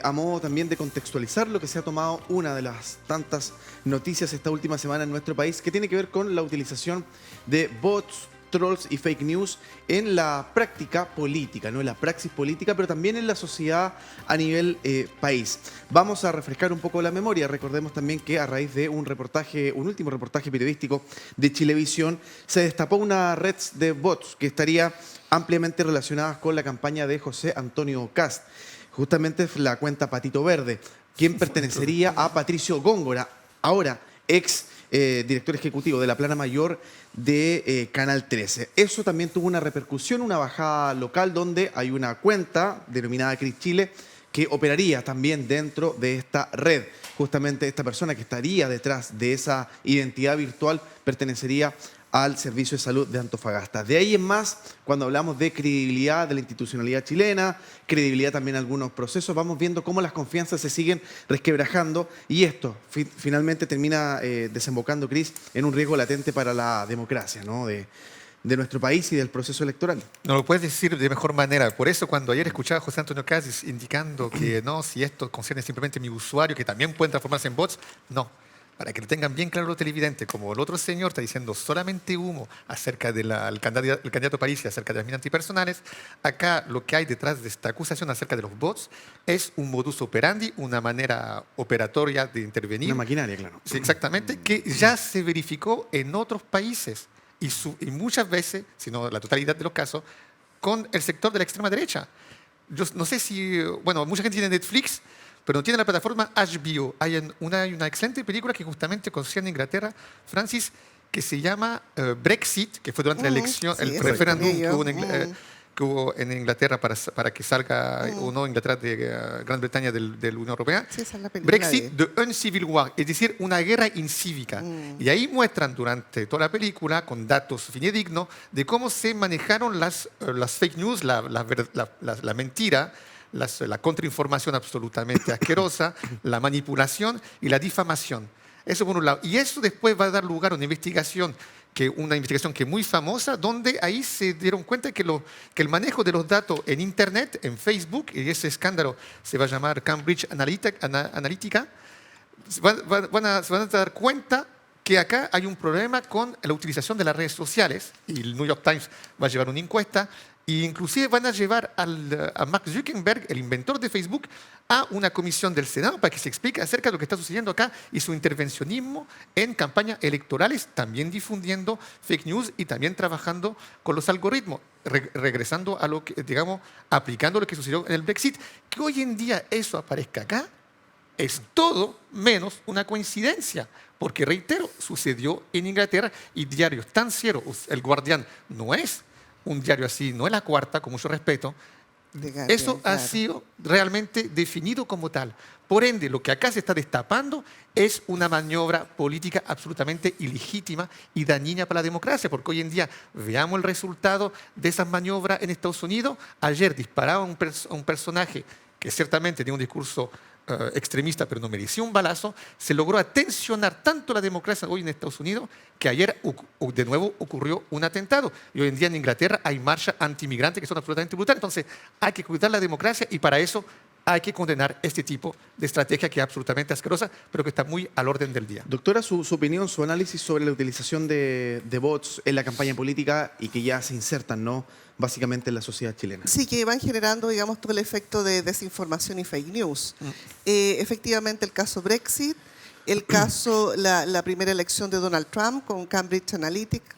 a modo también de contextualizar lo que se ha tomado una de las tantas noticias esta última semana en nuestro país, que tiene que ver con la utilización de bots, trolls y fake news en la práctica política, ¿no? En la praxis política, pero también en la sociedad a nivel país. Vamos a refrescar un poco la memoria. Recordemos también que a raíz de un último reportaje periodístico de Chilevisión, se destapó una red de bots que estaría ampliamente relacionada con la campaña de José Antonio Kast. Justamente la cuenta Patito Verde, quien pertenecería a Patricio Góngora, ahora ex director ejecutivo de la Plana Mayor de Canal 13. Eso también tuvo una repercusión, una bajada local donde hay una cuenta denominada Cris Chile que operaría también dentro de esta red. Justamente esta persona que estaría detrás de esa identidad virtual pertenecería al Servicio de Salud de Antofagasta. De ahí en más, cuando hablamos de credibilidad de la institucionalidad chilena, credibilidad también en algunos procesos, vamos viendo cómo las confianzas se siguen resquebrajando y esto finalmente termina desembocando, Cris, en un riesgo latente para la democracia, ¿no? de nuestro país y del proceso electoral. No lo puedes decir de mejor manera. Por eso cuando ayer escuchaba a José Antonio Kast indicando que no, si esto concierne simplemente a mi usuario, que también pueden transformarse en bots, no. Para que lo tengan bien claro los televidentes, como el otro señor está diciendo solamente humo acerca del candidato París y acerca de las minas antipersonales, acá lo que hay detrás de esta acusación acerca de los bots es un modus operandi, una manera operatoria de intervenir. Una maquinaria, claro. Sí, exactamente, que ya se verificó en otros países y muchas veces, si no la totalidad de los casos, con el sector de la extrema derecha. Yo no sé si, bueno, mucha gente tiene Netflix, pero no tiene la plataforma HBO. Hay una excelente película que justamente concierne a Inglaterra, Francis, que se llama Brexit, que fue durante la elección, el referéndum que hubo en Inglaterra para que salga o no Inglaterra de Gran Bretaña de la Unión Europea. Sí, esa es la película Brexit, The Uncivil War, es decir, una guerra incívica. Y ahí muestran durante toda la película, con datos fidedignos, de cómo se manejaron las fake news, la mentira, la contrainformación absolutamente asquerosa, la manipulación y la difamación. Eso por un lado. Y eso después va a dar lugar a una investigación que es muy famosa, donde ahí se dieron cuenta que el manejo de los datos en Internet, en Facebook, y ese escándalo se va a llamar Cambridge Analytica, se van a dar cuenta que acá hay un problema con la utilización de las redes sociales, y el New York Times va a llevar una encuesta, e inclusive van a llevar a Mark Zuckerberg, el inventor de Facebook, a una comisión del Senado para que se explique acerca de lo que está sucediendo acá y su intervencionismo en campañas electorales, también difundiendo fake news y también trabajando con los algoritmos, regresando a lo que, digamos, aplicando lo que sucedió en el Brexit. Que hoy en día eso aparezca acá es todo menos una coincidencia, porque reitero, sucedió en Inglaterra y diarios tan serios, el Guardian no es un diario así, no es La Cuarta, con mucho respeto. Eso ha sido realmente definido como tal. Por ende, lo que acá se está destapando es una maniobra política absolutamente ilegítima y dañina para la democracia, porque hoy en día veamos el resultado de esas maniobras en Estados Unidos. Ayer disparaba a un personaje que ciertamente tiene un discurso extremista, pero no merecía un balazo. Se logró atencionar tanto la democracia hoy en Estados Unidos que ayer de nuevo ocurrió un atentado. Y hoy en día en Inglaterra hay marchas antimigrantes que son absolutamente brutales. Entonces hay que cuidar la democracia y para eso hay que condenar este tipo de estrategia que es absolutamente asquerosa, pero que está muy al orden del día. Doctora, su opinión, su análisis sobre la utilización de bots en la campaña política y que ya se insertan, ¿no?, básicamente en la sociedad chilena. Sí, que van generando, digamos, todo el efecto de desinformación y fake news. Efectivamente, el caso Brexit, el caso, la primera elección de Donald Trump con Cambridge Analytica,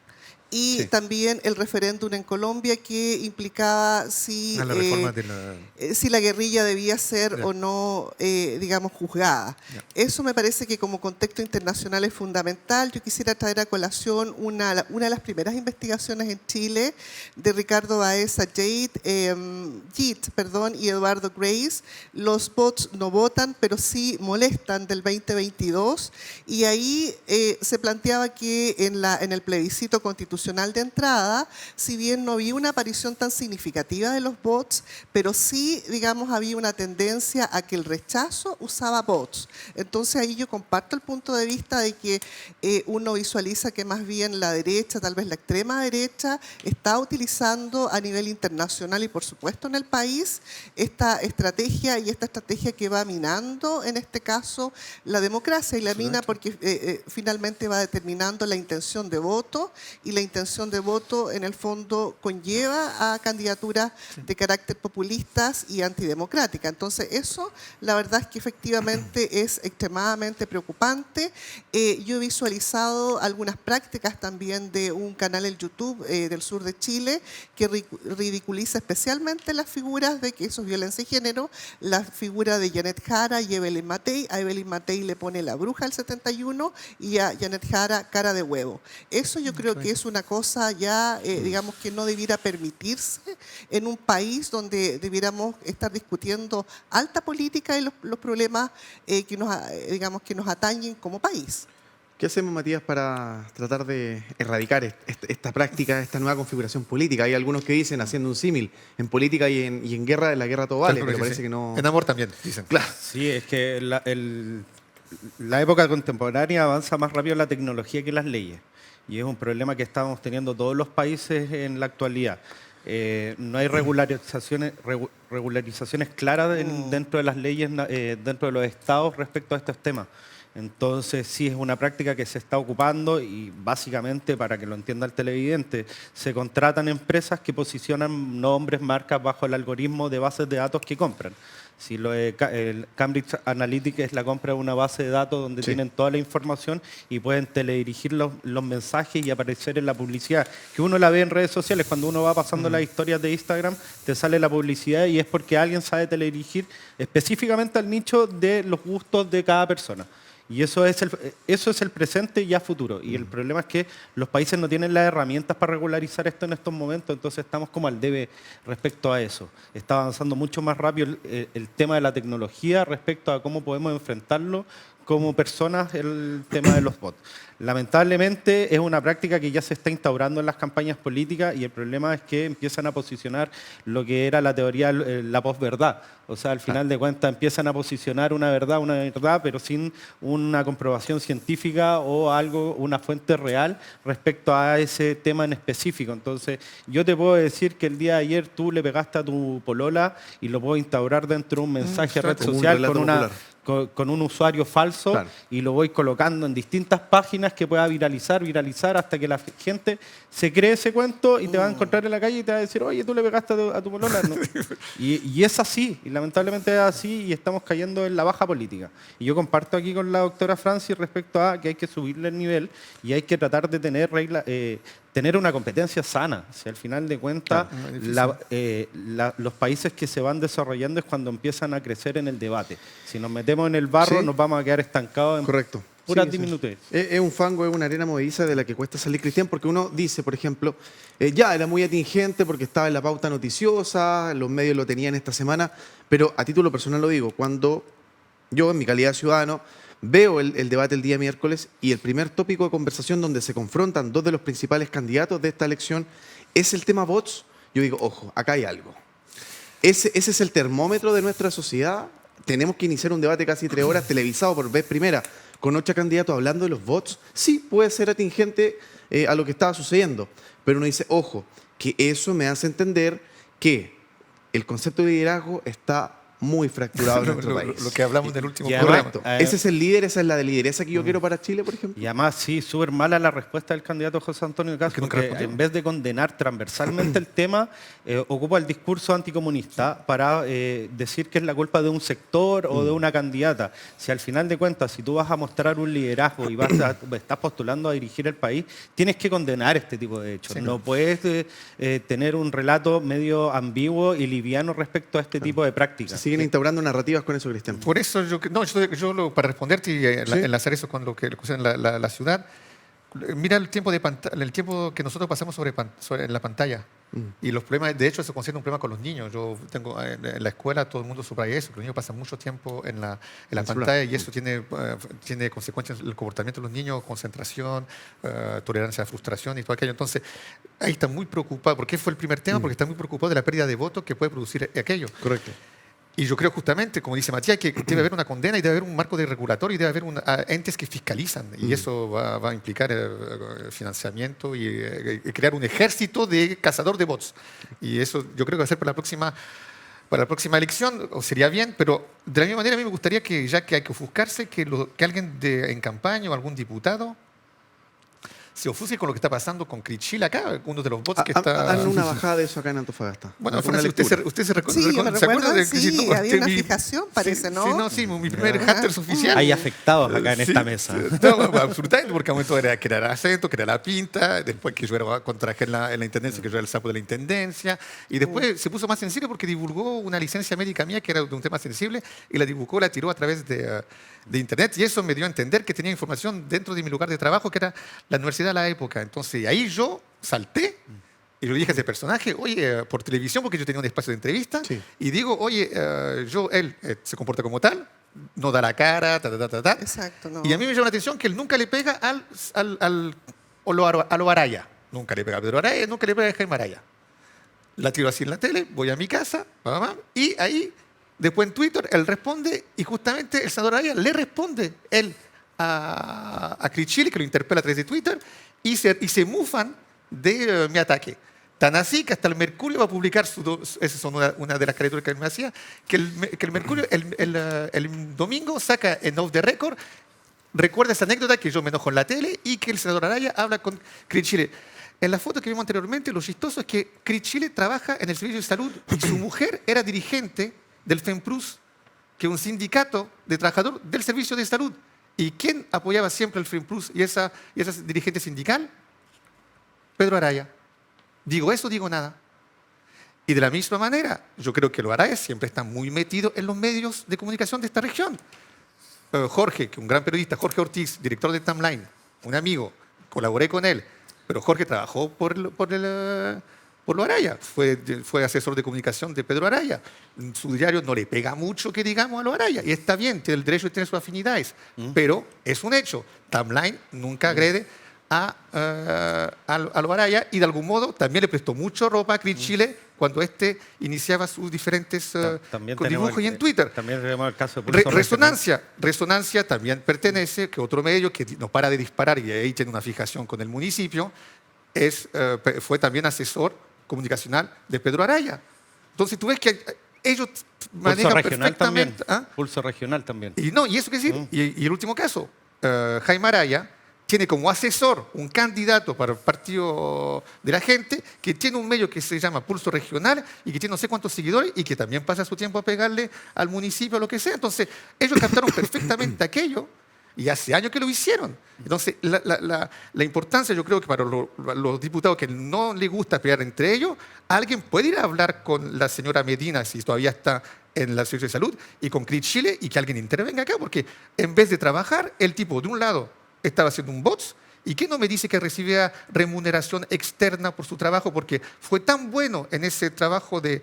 y también el referéndum en Colombia que implicaba si la guerrilla debía ser o no, digamos, juzgada. Eso me parece que como contexto internacional es fundamental. Yo quisiera traer a colación una de las primeras investigaciones en Chile de Ricardo Baeza Git, y Eduardo Grace. Los bots no votan, pero sí molestan, del 2022. Y ahí se planteaba que en el plebiscito constitucional de entrada, si bien no había una aparición tan significativa de los bots, pero sí, digamos, había una tendencia a que el rechazo usaba bots. Entonces ahí yo comparto el punto de vista de que uno visualiza que más bien la derecha, tal vez la extrema derecha, está utilizando a nivel internacional y por supuesto en el país esta estrategia que va minando, en este caso, la democracia, y la mina porque finalmente va determinando la intención de voto, y la intención de voto en el fondo conlleva a candidaturas de carácter populistas y antidemocráticas. Entonces eso, la verdad es que efectivamente es extremadamente preocupante. Yo he visualizado algunas prácticas también de un canal en YouTube del sur de Chile que ridiculiza especialmente las figuras de que eso es violencia de género, la figura de Janet Jara y Evelyn Matei. A Evelyn Matei le pone la bruja del 71 y a Janet Jara cara de huevo. Eso yo creo que es una cosa ya, digamos, que no debiera permitirse en un país donde debiéramos estar discutiendo alta política y los problemas que nos atañen como país. ¿Qué hacemos, Matías, para tratar de erradicar esta práctica, esta nueva configuración política? Hay algunos que dicen, haciendo un símil, en política y en guerra, la guerra todo vale, pero parece que no... En amor también, dicen. Claro. Sí, es que la época contemporánea avanza más rápido la tecnología que las leyes. Y es un problema que estamos teniendo todos los países en la actualidad. No hay regularizaciones claras dentro de las leyes, dentro de los estados respecto a estos temas. Entonces sí es una práctica que se está ocupando y básicamente, para que lo entienda el televidente, se contratan empresas que posicionan nombres, marcas bajo el algoritmo de bases de datos que compran. Si el Cambridge Analytica es la compra de una base de datos donde tienen toda la información y pueden teledirigir los mensajes y aparecer en la publicidad, que uno la ve en redes sociales. Cuando uno va pasando las historias de Instagram, te sale la publicidad y es porque alguien sabe teledirigir específicamente al nicho de los gustos de cada persona. Y eso es el presente y ya futuro. Y el problema es que los países no tienen las herramientas para regularizar esto en estos momentos, entonces estamos como al debe respecto a eso. Está avanzando mucho más rápido el tema de la tecnología respecto a cómo podemos enfrentarlo como personas el tema de los bots. Lamentablemente es una práctica que ya se está instaurando en las campañas políticas y el problema es que empiezan a posicionar lo que era la teoría, la posverdad. O sea, al final de cuentas empiezan a posicionar una verdad, pero sin una comprobación científica o algo, una fuente real respecto a ese tema en específico. Entonces, yo te puedo decir que el día de ayer tú le pegaste a tu polola y lo puedo instaurar dentro de un mensaje red Como un social relato popular. con un usuario falso, Claro. y lo voy colocando en distintas páginas que pueda viralizar hasta que la gente se cree ese cuento y te va a encontrar en la calle y te va a decir, oye, tú le pegaste a tu polola. No. Y es así, y lamentablemente es así, y estamos cayendo en la baja política. Y yo comparto aquí con la doctora Francis respecto a que hay que subirle el nivel y hay que tratar de tener reglas, tener una competencia sana. Si al final de cuentas los países que se van desarrollando es cuando empiezan a crecer en el debate. Si nos metemos en el barro, Sí. nos vamos a quedar estancados en Correcto. puras Sí, sí. diminutez. Es un fango, es una arena movediza de la que cuesta salir, Cristian, porque uno dice, por ejemplo, ya era muy atingente porque estaba en la pauta noticiosa, los medios lo tenían esta semana, pero a título personal lo digo, cuando yo, en mi calidad de ciudadano, veo el debate el día miércoles y el primer tópico de conversación donde se confrontan dos de los principales candidatos de esta elección es el tema bots, yo digo, ojo, acá hay algo. Ese es el termómetro de nuestra sociedad. Tenemos que iniciar un debate casi 3 horas televisado por vez primera con 8 candidatos hablando de los bots. Sí, puede ser atingente a lo que estaba sucediendo, pero uno dice, ojo, que eso me hace entender que el concepto de liderazgo está muy fracturado en nuestro país. Lo que hablamos del último Y además, programa. Ese es el líder, esa es la de lideresa que yo quiero para Chile, por ejemplo. Y además, sí, súper mala la respuesta del candidato José Antonio Caz, Que nunca porque respondió. en vez de condenar transversalmente el tema, ocupa el discurso anticomunista para decir que es la culpa de un sector o de una candidata. Si al final de cuentas, si tú vas a mostrar un liderazgo y estás postulando a dirigir el país, tienes que condenar este tipo de hechos. Sí, no puedes tener un relato medio ambiguo y liviano respecto a este tipo de prácticas. Se siguen instaurando narrativas con eso, Cristian. Por eso, para responderte y enlazar eso con lo que en la ciudad, mira el tiempo, el tiempo que nosotros pasamos en la pantalla. Y los problemas, de hecho, eso considera un problema con los niños. Yo tengo en la escuela, todo el mundo subraya eso, que los niños pasan mucho tiempo en la pantalla y eso tiene consecuencias en el comportamiento de los niños, concentración, tolerancia a la frustración y todo aquello. Entonces, ahí está muy preocupado. ¿Por qué fue el primer tema? Porque está muy preocupado de la pérdida de votos que puede producir aquello. Correcto. Y yo creo justamente, como dice Matías, que debe haber una condena y debe haber un marco de regulatorio y debe haber entes que fiscalizan. Y eso va a implicar financiamiento y crear un ejército de cazador de bots. Y eso yo creo que va a ser para la próxima elección, o sería bien, pero de la misma manera a mí me gustaría que, ya que hay que ofuscarse, que alguien en campaña o algún diputado se ofusque con lo que está pasando con Crichil acá, uno de los bots que está... Hagan una bajada de eso acá en Antofagasta. Bueno, Una Francis, lectura. usted se Sí, yo me ¿se acuerda recuerdo, de sí, Crichil? No, había una mi- fijación, parece, sí, ¿no? Sí, mi primer hackers oficial. Hay afectados acá en esta Sí, mesa. no, absolutamente, porque a un momento era que era el acento, que era la pinta, después que yo era contraje en la intendencia, que yo era el sapo de la intendencia, y después se puso más sencillo porque divulgó una licencia médica mía que era de un tema sensible, y la divulgó, la tiró a través de internet, y eso me dio a entender que tenía información dentro de mi lugar de trabajo, que era la universidad de la época. Entonces ahí yo salté. Y yo le dije a ese personaje, oye, por televisión, porque yo tenía un espacio de entrevista, Sí. y digo, oye, él se comporta como tal, no da la cara, ta. Exacto, no. Y a mí me llama la atención que él nunca le pega a lo Araya. Nunca le pega a Pedro Araya, nunca le pega a Jaime Araya. La tiro así en la tele, voy a mi casa, y ahí, después en Twitter, él responde, y justamente el senador Araya le responde él a Crichili, que lo interpela a través de Twitter, y se mufan de mi ataque. Tan así que hasta el Mercurio va a publicar, esa es una de las caricaturas que él me hacía, que el Mercurio el domingo saca en Off the Record, recuerda esa anécdota que yo me enojo en la tele y que el senador Araya habla con Crichili. En la foto que vimos anteriormente, lo chistoso es que Crichili trabaja en el servicio de salud y su mujer era dirigente del FEMPRUS, que es un sindicato de trabajadores del servicio de salud. ¿Y quién apoyaba siempre el FEMPRUS y esa dirigente sindical? Pedro Araya. Digo eso, digo nada. Y de la misma manera, yo creo que los Arayas siempre están muy metidos en los medios de comunicación de esta región. Jorge, que un gran periodista, Jorge Ortiz, director de Timeline, un amigo, colaboré con él, pero Jorge trabajó por por lo Araya. Fue asesor de comunicación de Pedro Araya. Su diario no le pega mucho, que digamos, a lo Araya. Y está bien, tiene el derecho de tener sus afinidades. Pero es un hecho. Timeline nunca agrede a lo Araya, y de algún modo también le prestó mucho ropa a Cris Chile cuando iniciaba sus diferentes dibujos y en Twitter. También tenemos el caso de Pulso Resonancia también pertenece, que otro medio que no para de disparar y ahí tiene una fijación con el municipio, fue también asesor comunicacional de Pedro Araya. Entonces tú ves que ellos manejan perfectamente. Pulso Regional también. Y eso qué decir. Y el último caso, Jaime Araya tiene como asesor un candidato para el Partido de la Gente que tiene un medio que se llama Pulso Regional y que tiene no sé cuántos seguidores y que también pasa su tiempo a pegarle al municipio o lo que sea. Entonces, ellos captaron perfectamente aquello y hace años que lo hicieron. Entonces, la importancia, yo creo que para los diputados que no les gusta pelear entre ellos, alguien puede ir a hablar con la señora Medina, si todavía está en la Secretaría de Salud, y con Cris Chile, y que alguien intervenga acá, porque en vez de trabajar, el tipo, de un lado, estaba haciendo un bots, y que no me dice que recibía remuneración externa por su trabajo, porque fue tan bueno en ese trabajo de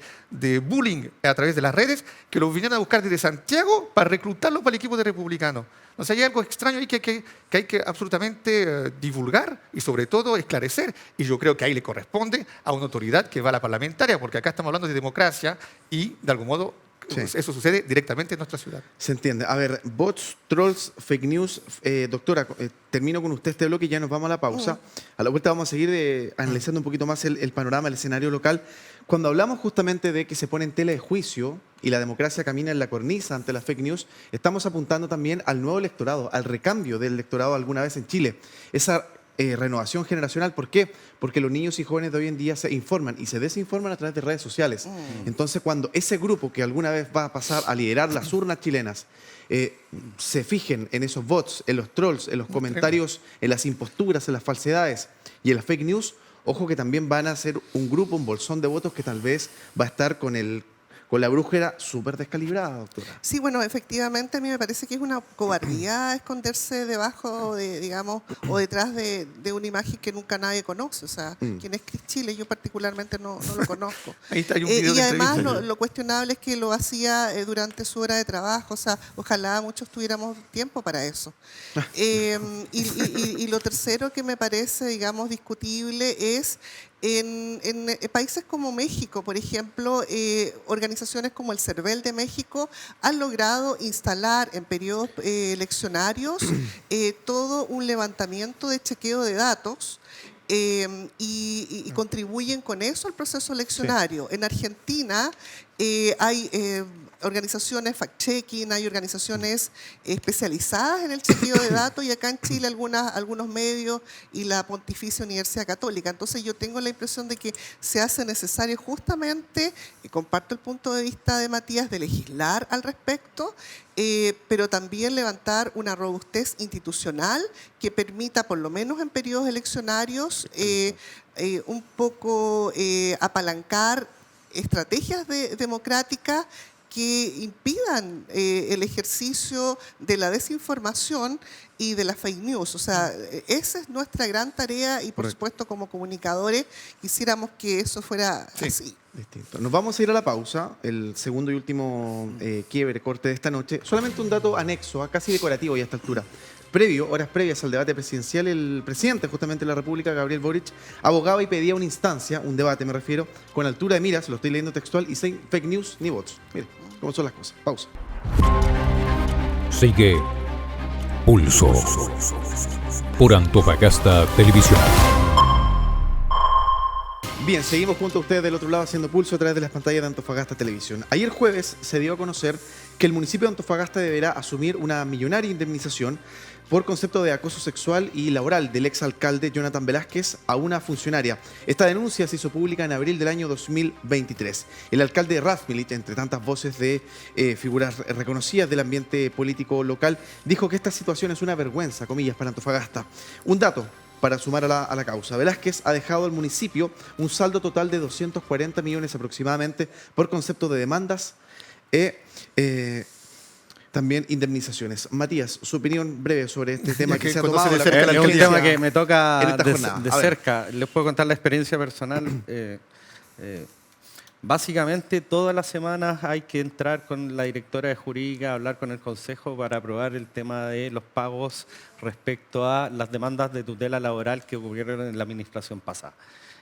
bullying a través de las redes que lo vinieron a buscar desde Santiago para reclutarlo para el equipo de Republicano. O sea, hay algo extraño ahí que hay que absolutamente divulgar y sobre todo esclarecer. Y yo creo que ahí le corresponde a una autoridad que va a la parlamentaria, porque acá estamos hablando de democracia y de algún modo eso sucede directamente en nuestra ciudad. Se entiende. A ver, bots, trolls, fake news. Doctora, termino con usted este bloque y ya nos vamos a la pausa. A la vuelta vamos a seguir analizando un poquito más el panorama, el escenario local. Cuando hablamos justamente de que se pone en tela de juicio y la democracia camina en la cornisa ante las fake news, estamos apuntando también al nuevo electorado, al recambio del electorado alguna vez en Chile. Esa renovación generacional. ¿Por qué? Porque los niños y jóvenes de hoy en día se informan y se desinforman a través de redes sociales. Entonces, cuando ese grupo que alguna vez va a pasar a liderar las urnas chilenas se fijen en esos bots, en los trolls, en los comentarios, en las imposturas, en las falsedades y en las fake news, ojo que también van a ser un grupo, un bolsón de votos que tal vez va a estar con la brújula súper descalibrada, doctora. Sí, bueno, efectivamente a mí me parece que es una cobardía esconderse debajo de, digamos, o detrás de una imagen que nunca nadie conoce. O sea, ¿quién es Cris Chile? Yo particularmente no lo conozco. Ahí está, hay un video y además entrevista. lo cuestionable es que lo hacía durante su hora de trabajo. O sea, ojalá muchos tuviéramos tiempo para eso. Y lo tercero que me parece, digamos, discutible es en países como México, por ejemplo, organizaciones como el CERVEL de México han logrado instalar en periodos eleccionarios todo un levantamiento de chequeo de datos y contribuyen con eso al proceso eleccionario. Sí. En Argentina hay organizaciones fact-checking, hay organizaciones especializadas en el chequeo de datos y acá en Chile algunos medios y la Pontificia Universidad Católica. Entonces yo tengo la impresión de que se hace necesario justamente, y comparto el punto de vista de Matías, de legislar al respecto, pero también levantar una robustez institucional que permita, por lo menos en periodos eleccionarios, un poco apalancar estrategias democráticas que impidan el ejercicio de la desinformación y de la fake news. O sea, esa es nuestra gran tarea y, por supuesto, como comunicadores, quisiéramos que eso fuera así. Distinto. Nos vamos a ir a la pausa, el segundo y último quiebre, corte de esta noche. Solamente un dato anexo, casi decorativo ya a esta altura. Horas previas al debate presidencial, el presidente justamente de la República, Gabriel Boric, abogaba y pedía una instancia, un debate me refiero, con altura de miras, lo estoy leyendo textual, y sin fake news ni bots. Mire cómo son las cosas. Pausa. Sigue Pulso por Antofagasta Televisión. Bien, seguimos junto a ustedes del otro lado haciendo Pulso a través de las pantallas de Antofagasta Televisión. Ayer jueves se dio a conocer que el municipio de Antofagasta deberá asumir una millonaria indemnización por concepto de acoso sexual y laboral del exalcalde Jonathan Velázquez a una funcionaria. Esta denuncia se hizo pública en abril del año 2023. El alcalde Razmilich, entre tantas voces de figuras reconocidas del ambiente político local, dijo que esta situación es una vergüenza, comillas, para Antofagasta. Un dato para sumar a la causa. Velázquez ha dejado al municipio un saldo total de 240 millones aproximadamente por concepto de demandas también indemnizaciones. Matías, su opinión breve sobre este tema que se ha tomado de cerca es un tema que me toca en esta jornada. de cerca. Les puedo contar la experiencia personal. Básicamente todas las semanas hay que entrar con la directora de jurídica, hablar con el consejo para aprobar el tema de los pagos respecto a las demandas de tutela laboral que ocurrieron en la administración pasada.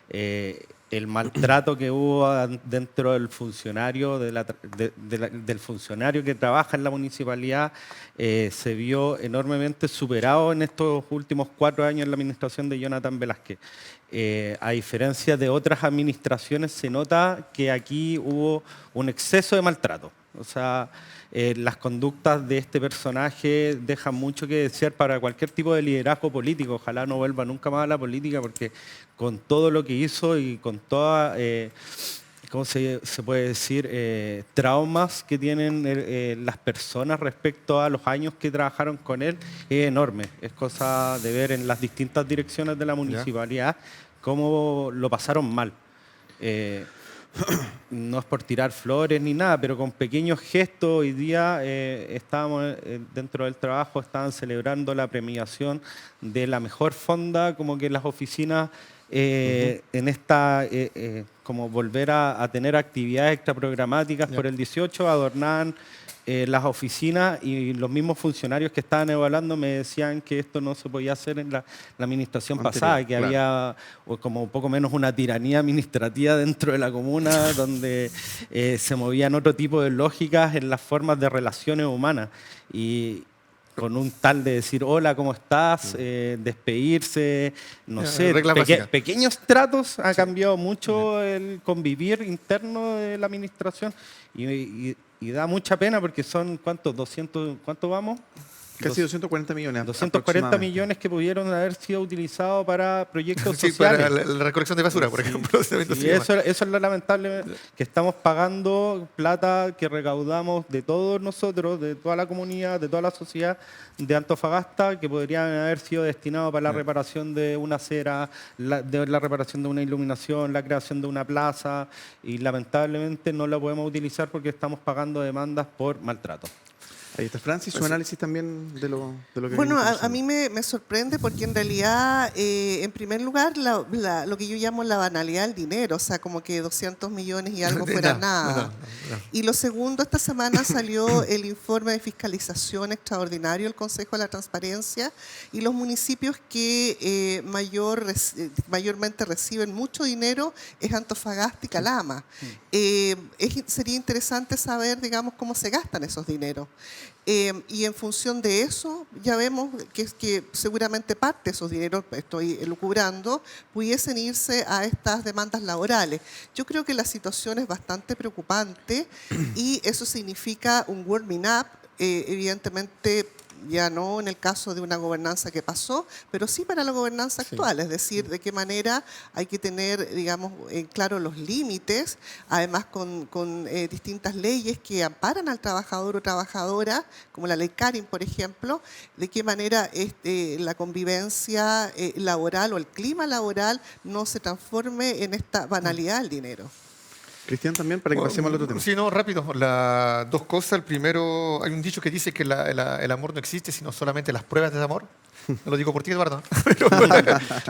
El maltrato que hubo dentro del funcionario, del funcionario que trabaja en la municipalidad se vio enormemente superado en estos últimos 4 años en la administración de Jonathan Velázquez. A diferencia de otras administraciones, se nota que aquí hubo un exceso de maltrato. O sea, las conductas de este personaje dejan mucho que desear para cualquier tipo de liderazgo político. Ojalá no vuelva nunca más a la política, porque con todo lo que hizo y con toda, ¿cómo se puede decir?, traumas que tienen las personas respecto a los años que trabajaron con él, es enorme. Es cosa de ver en las distintas direcciones de la municipalidad cómo lo pasaron mal. No es por tirar flores ni nada, pero con pequeños gestos hoy día estábamos dentro del trabajo, estaban celebrando la premiación de la mejor fonda, como que las oficinas en esta, como volver a tener actividades extraprogramáticas por el 18, adornaban las oficinas, y los mismos funcionarios que estaban evaluando me decían que esto no se podía hacer en la administración pasada, que había como poco menos una tiranía administrativa dentro de la comuna donde se movían otro tipo de lógicas en las formas de relaciones humanas. Y con un tal de decir hola, ¿cómo estás? Despedirse, no sé, pequeños tratos. Ha cambiado mucho el convivir interno de la administración y da mucha pena porque son, ¿cuántos? 200, ¿cuánto vamos? Casi 240 millones. 240 millones que pudieron haber sido utilizados para proyectos sí, sociales. para la recolección de basura, por ejemplo. Y eso es lo lamentable, que estamos pagando plata que recaudamos de todos nosotros, de toda la comunidad, de toda la sociedad de Antofagasta, que podrían haber sido destinados para la reparación de una acera, la reparación de una iluminación, la creación de una plaza, y lamentablemente no la podemos utilizar porque estamos pagando demandas por maltrato. Ahí está Francis, su análisis también de lo que... Bueno, a mí me sorprende porque en realidad, en primer lugar, lo que yo llamo la banalidad del dinero, o sea, como que 200 millones y algo fuera nada. No. Y lo segundo, esta semana salió el informe de fiscalización extraordinario del Consejo de la Transparencia, y los municipios que mayormente reciben mucho dinero es Antofagasta y Calama. Sería interesante saber, digamos, cómo se gastan esos dineros. Y en función de eso, ya vemos que seguramente parte de esos dineros, estoy elucubrando, pudiesen irse a estas demandas laborales. Yo creo que la situación es bastante preocupante y eso significa un warming up, evidentemente ya no en el caso de una gobernanza que pasó, pero sí para la gobernanza actual, es decir, de qué manera hay que tener, digamos, claro los límites, además con distintas leyes que amparan al trabajador o trabajadora, como la ley Karin, por ejemplo, de qué manera la convivencia laboral o el clima laboral no se transforme en esta banalidad del dinero. Cristian, también, para que pasemos al otro tema. Sí, no, rápido. Dos cosas. El primero, hay un dicho que dice que el amor no existe, sino solamente las pruebas de amor. No lo digo por ti, Eduardo, pero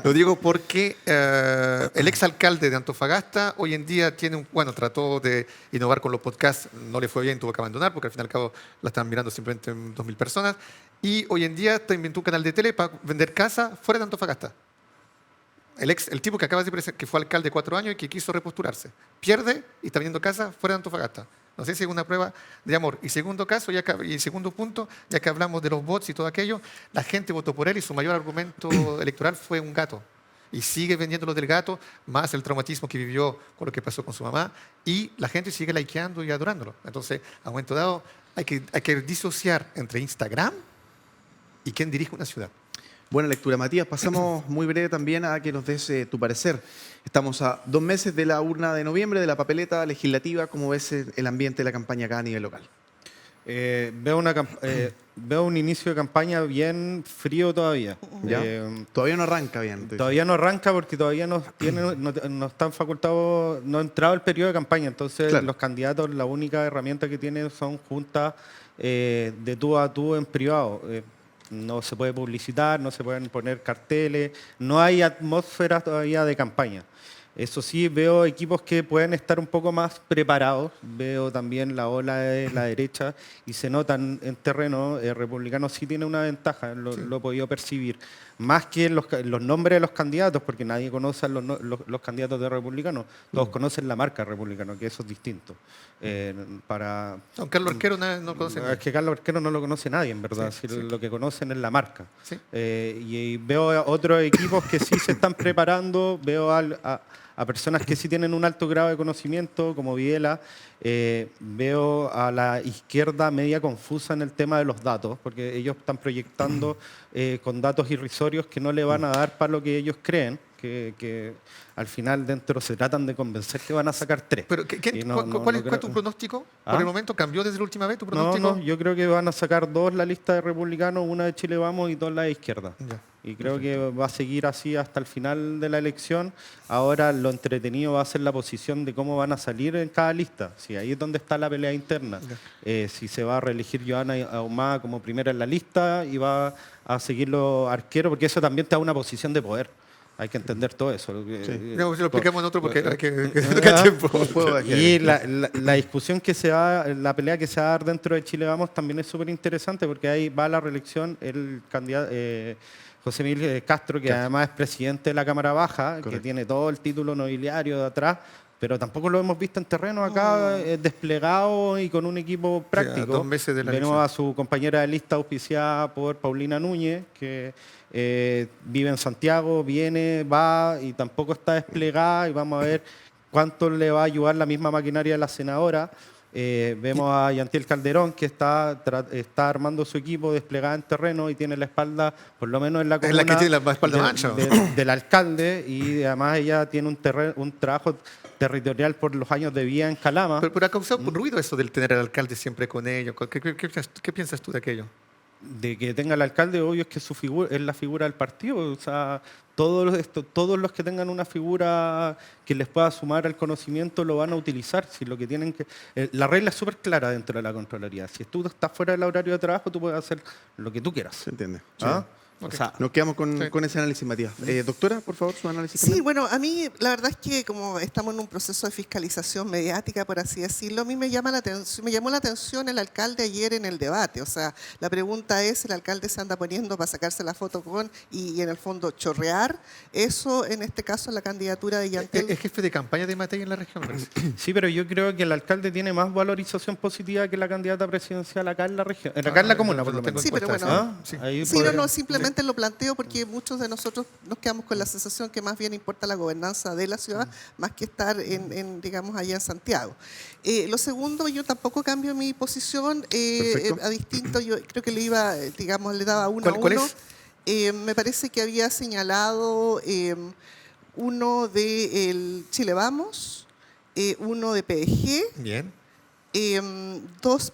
lo digo porque el exalcalde de Antofagasta hoy en día trató de innovar con los podcasts, no le fue bien, tuvo que abandonar porque al fin y al cabo la están mirando simplemente 2.000 personas, y hoy en día inventó un canal de tele para vender casa fuera de Antofagasta. El tipo que acaba de presentar, que fue alcalde 4 años y que quiso repostularse, pierde y está vendiendo casa fuera de Antofagasta. No sé si es una prueba de amor. Y segundo punto, ya que hablamos de los bots y todo aquello, la gente votó por él y su mayor argumento electoral fue un gato. Y sigue vendiéndolo del gato, más el traumatismo que vivió con lo que pasó con su mamá, y la gente sigue likeando y adorándolo. Entonces, a un momento dado, hay que disociar entre Instagram y quién dirige una ciudad. Buena lectura, Matías. Pasamos muy breve también a que nos des tu parecer. Estamos a 2 meses de la urna de noviembre, de la papeleta legislativa. ¿Cómo ves el ambiente de la campaña acá a nivel local? Veo un inicio de campaña bien frío todavía. Todavía no arranca bien. Todavía no arranca porque todavía no están facultados, no ha entrado el periodo de campaña. Entonces, claro, los candidatos, la única herramienta que tienen son juntas de tú a tú en privado. No se puede publicitar, no se pueden poner carteles, no hay atmósfera todavía de campaña. Eso sí, veo equipos que pueden estar un poco más preparados. Veo también la ola de la derecha y se notan en terreno. Republicano sí tiene una ventaja, lo he podido percibir. Más que los nombres de los candidatos, porque nadie conoce a los candidatos de Republicano. Todos conocen la marca Republicano, que eso es distinto. No, Carlos Arquero no conoce Es nada. que Carlos Arquero no lo conoce nadie, en verdad. Sí, Si sí. Lo que conocen es la marca. Sí. Y veo a otros equipos que sí se están preparando. Veo a personas que sí tienen un alto grado de conocimiento, como Videla. Veo a la izquierda media confusa en el tema de los datos, porque ellos están proyectando con datos irrisorios que no le van a dar para lo que ellos creen, que al final dentro se tratan de convencer que van a sacar 3. Pero, ¿cuál es tu pronóstico? ¿Ah? Por el momento, ¿cambió desde la última vez tu pronóstico? No, yo creo que van a sacar 2 la lista de republicanos, una de Chile Vamos y 2 la de izquierda. Ya. Y creo que va a seguir así hasta el final de la elección. Ahora lo entretenido va a ser la posición de cómo van a salir en cada lista. Si ahí es donde está la pelea interna. Si se va a reelegir Johanna Ahumada como primera en la lista y va a seguir los arqueros, porque eso también te da una posición de poder. Hay que entender todo eso. No, si lo explicamos en otro porque hay que Ah, tiempo. Y la discusión que se da, la pelea que se va a dar dentro de Chile Vamos también es súper interesante porque ahí va a la reelección el candidato José Miguel Castro, que además es presidente de la Cámara Baja, que tiene todo el título nobiliario de atrás, pero tampoco lo hemos visto en terreno acá desplegado y con un equipo práctico. 2 meses de la Vemos elección. a su compañera de lista auspiciada por Paulina Núñez, que vive en Santiago, viene, va y tampoco está desplegada, y vamos a ver cuánto le va a ayudar la misma maquinaria de la senadora. Vemos a Yantiel Calderón, que está armando su equipo desplegada en terreno y tiene la espalda, por lo menos en la Es comuna, la que tiene la espalda ancha. del alcalde, y además ella tiene un trabajo territorial por los años de vida en Calama. Pero ha causado ruido eso del tener al alcalde siempre con ellos. ¿Qué piensas tú de aquello? De que tenga el alcalde, obvio es que su figura es la figura del partido. O sea, todos los que tengan una figura que les pueda sumar al conocimiento lo van a utilizar. Si lo que tienen que, la regla es súper clara dentro de la Contraloría. Si tú estás fuera del horario de trabajo, tú puedes hacer lo que tú quieras. ¿Se entiende? ¿Ah? O sea, nos quedamos con ese análisis, Matías. Doctora, por favor, su análisis. Sí, también. bueno, a mí la verdad es que como estamos en un proceso de fiscalización mediática, por así decirlo, a mí me llamó la atención el alcalde ayer en el debate. O sea, la pregunta es, ¿el alcalde se anda poniendo para sacarse la foto con y en el fondo chorrear? Eso, en este caso, la candidatura de Yantel. Es jefe de campaña de Matei en la región, parece. Sí, pero yo creo que el alcalde tiene más valorización positiva que la candidata presidencial acá en la región, acá en la comuna, por lo menos. Sí, pero bueno. ¿Ah? Sí. Ahí Sí, podría- no, simplemente lo planteo porque muchos de nosotros nos quedamos con la sensación que más bien importa la gobernanza de la ciudad más que estar digamos, allá en Santiago. Lo segundo, yo tampoco cambio mi posición Perfecto. a distinto. Yo creo que le daba uno a ¿Cuál uno. es? Me parece que había señalado uno de el Chile Vamos, uno de PDG, Bien. dos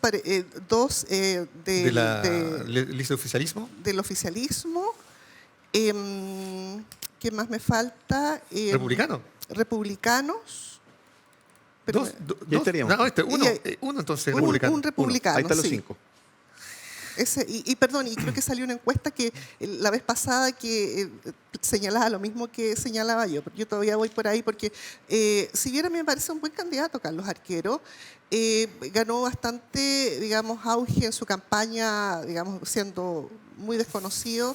De la lista de oficialismo. del oficialismo. ¿Qué más me falta? Republicano. Republicanos. Pero Ya estaríamos. No, uno. Y- Uno entonces, un republicano. republicano. Ahí están los sí. 5. Perdón, y creo que salió una encuesta que la vez pasada que señalaba lo mismo que señalaba yo. Yo todavía voy por ahí porque si bien a mí me parece un buen candidato Carlos Arquero, ganó bastante, digamos, auge en su campaña, digamos, siendo muy desconocido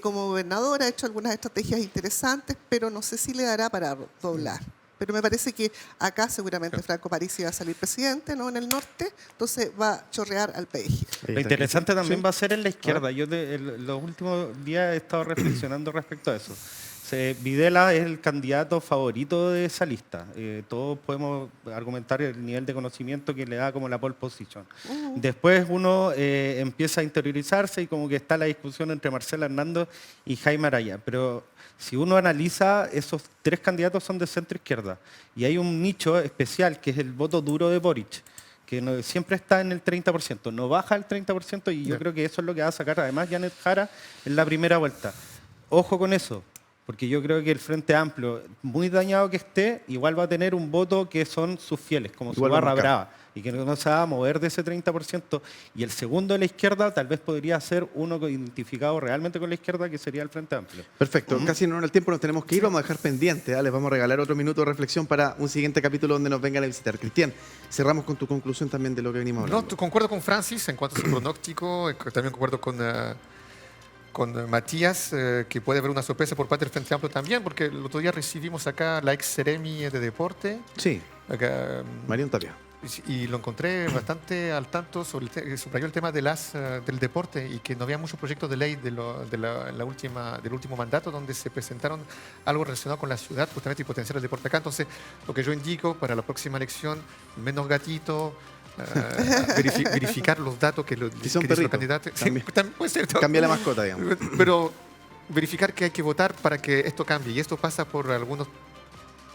como gobernador, ha hecho algunas estrategias interesantes, pero no sé si le dará para doblar. Pero me parece que acá seguramente Franco Parisi va a salir presidente, ¿no? En el norte, entonces va a chorrear al PDG. Lo interesante también va a ser en la izquierda. Yo los últimos días he estado reflexionando respecto a eso. Videla es el candidato favorito de esa lista. Todos podemos argumentar el nivel de conocimiento que le da como la pole position. Después uno empieza a interiorizarse y como que está la discusión entre Marcela Hernando y Jaime Araya. Pero si uno analiza, esos 3 candidatos son de centro izquierda. Y hay un nicho especial que es el voto duro de Boric, que siempre está en el 30%, no baja el 30%, y yo creo que eso es lo que va a sacar además Janet Jara en la primera vuelta. Ojo con eso, porque yo creo que el Frente Amplio, muy dañado que esté, igual va a tener un voto que son sus fieles, como Igual su va a barra marcar. brava, y que no se va a mover de ese 30%. Y el segundo de la izquierda tal vez podría ser uno identificado realmente con la izquierda, que sería el Frente Amplio. Perfecto, casi no en el tiempo nos tenemos que ir, vamos a dejar pendiente, les vamos a regalar otro minuto de reflexión para un siguiente capítulo donde nos vengan a visitar. Cristian, cerramos con tu conclusión también de lo que venimos No, hablando. concuerdo con Francis en cuanto a su pronóstico, también concuerdo con Matías, que puede haber una sorpresa por parte del Frente Amplio también, porque el otro día recibimos acá la ex Seremi de Deporte, Sí, acá, Marión Tapia. y lo encontré bastante al tanto sobre subrayó el tema de del deporte y que no había muchos proyectos de ley del último mandato donde se presentaron algo relacionado con la ciudad justamente y potenciar el deporte acá. Entonces, lo que yo indico para la próxima elección, menos gatito, verificar los datos que, Si son que dicen los perritos, candidatos. también. También puede ser. Cambia la mascota, digamos. Pero verificar que hay que votar para que esto cambie. Y esto pasa por algunos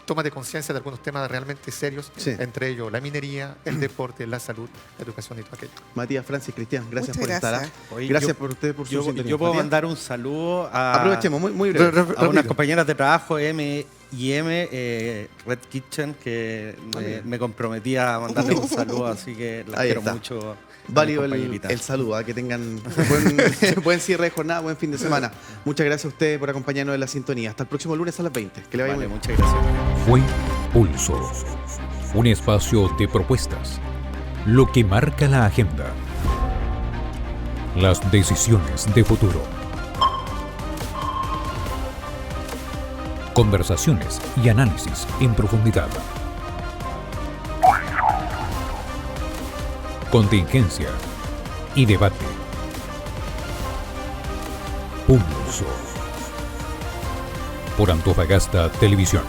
tomas de conciencia de algunos temas realmente serios, Sí. entre ellos la minería, el deporte, la salud, la educación y todo aquello. Matías, Francis, Cristian, gracias Muchas por estar. gracias. Oye, Gracias yo- por usted, por su Yo, sintonía. yo puedo Matías, mandar un saludo a, aprovechemos, muy breve. a unas Rápido. compañeras de trabajo, M y M, Red Kitchen, que me comprometí a mandarle un saludo, así que las Ahí quiero está. mucho. a mis Válido compañeritas. el saludo, que tengan buen cierre de jornada, buen fin de semana. Muchas gracias a ustedes por acompañarnos en la sintonía. Hasta el próximo lunes a las 20. Que le vaya Vale, muy bien. muchas gracias. Fue Pulso, un espacio de propuestas, lo que marca la agenda, las decisiones de futuro, conversaciones y análisis en profundidad, contingencia y debate. Pulso por Antofagasta Televisión.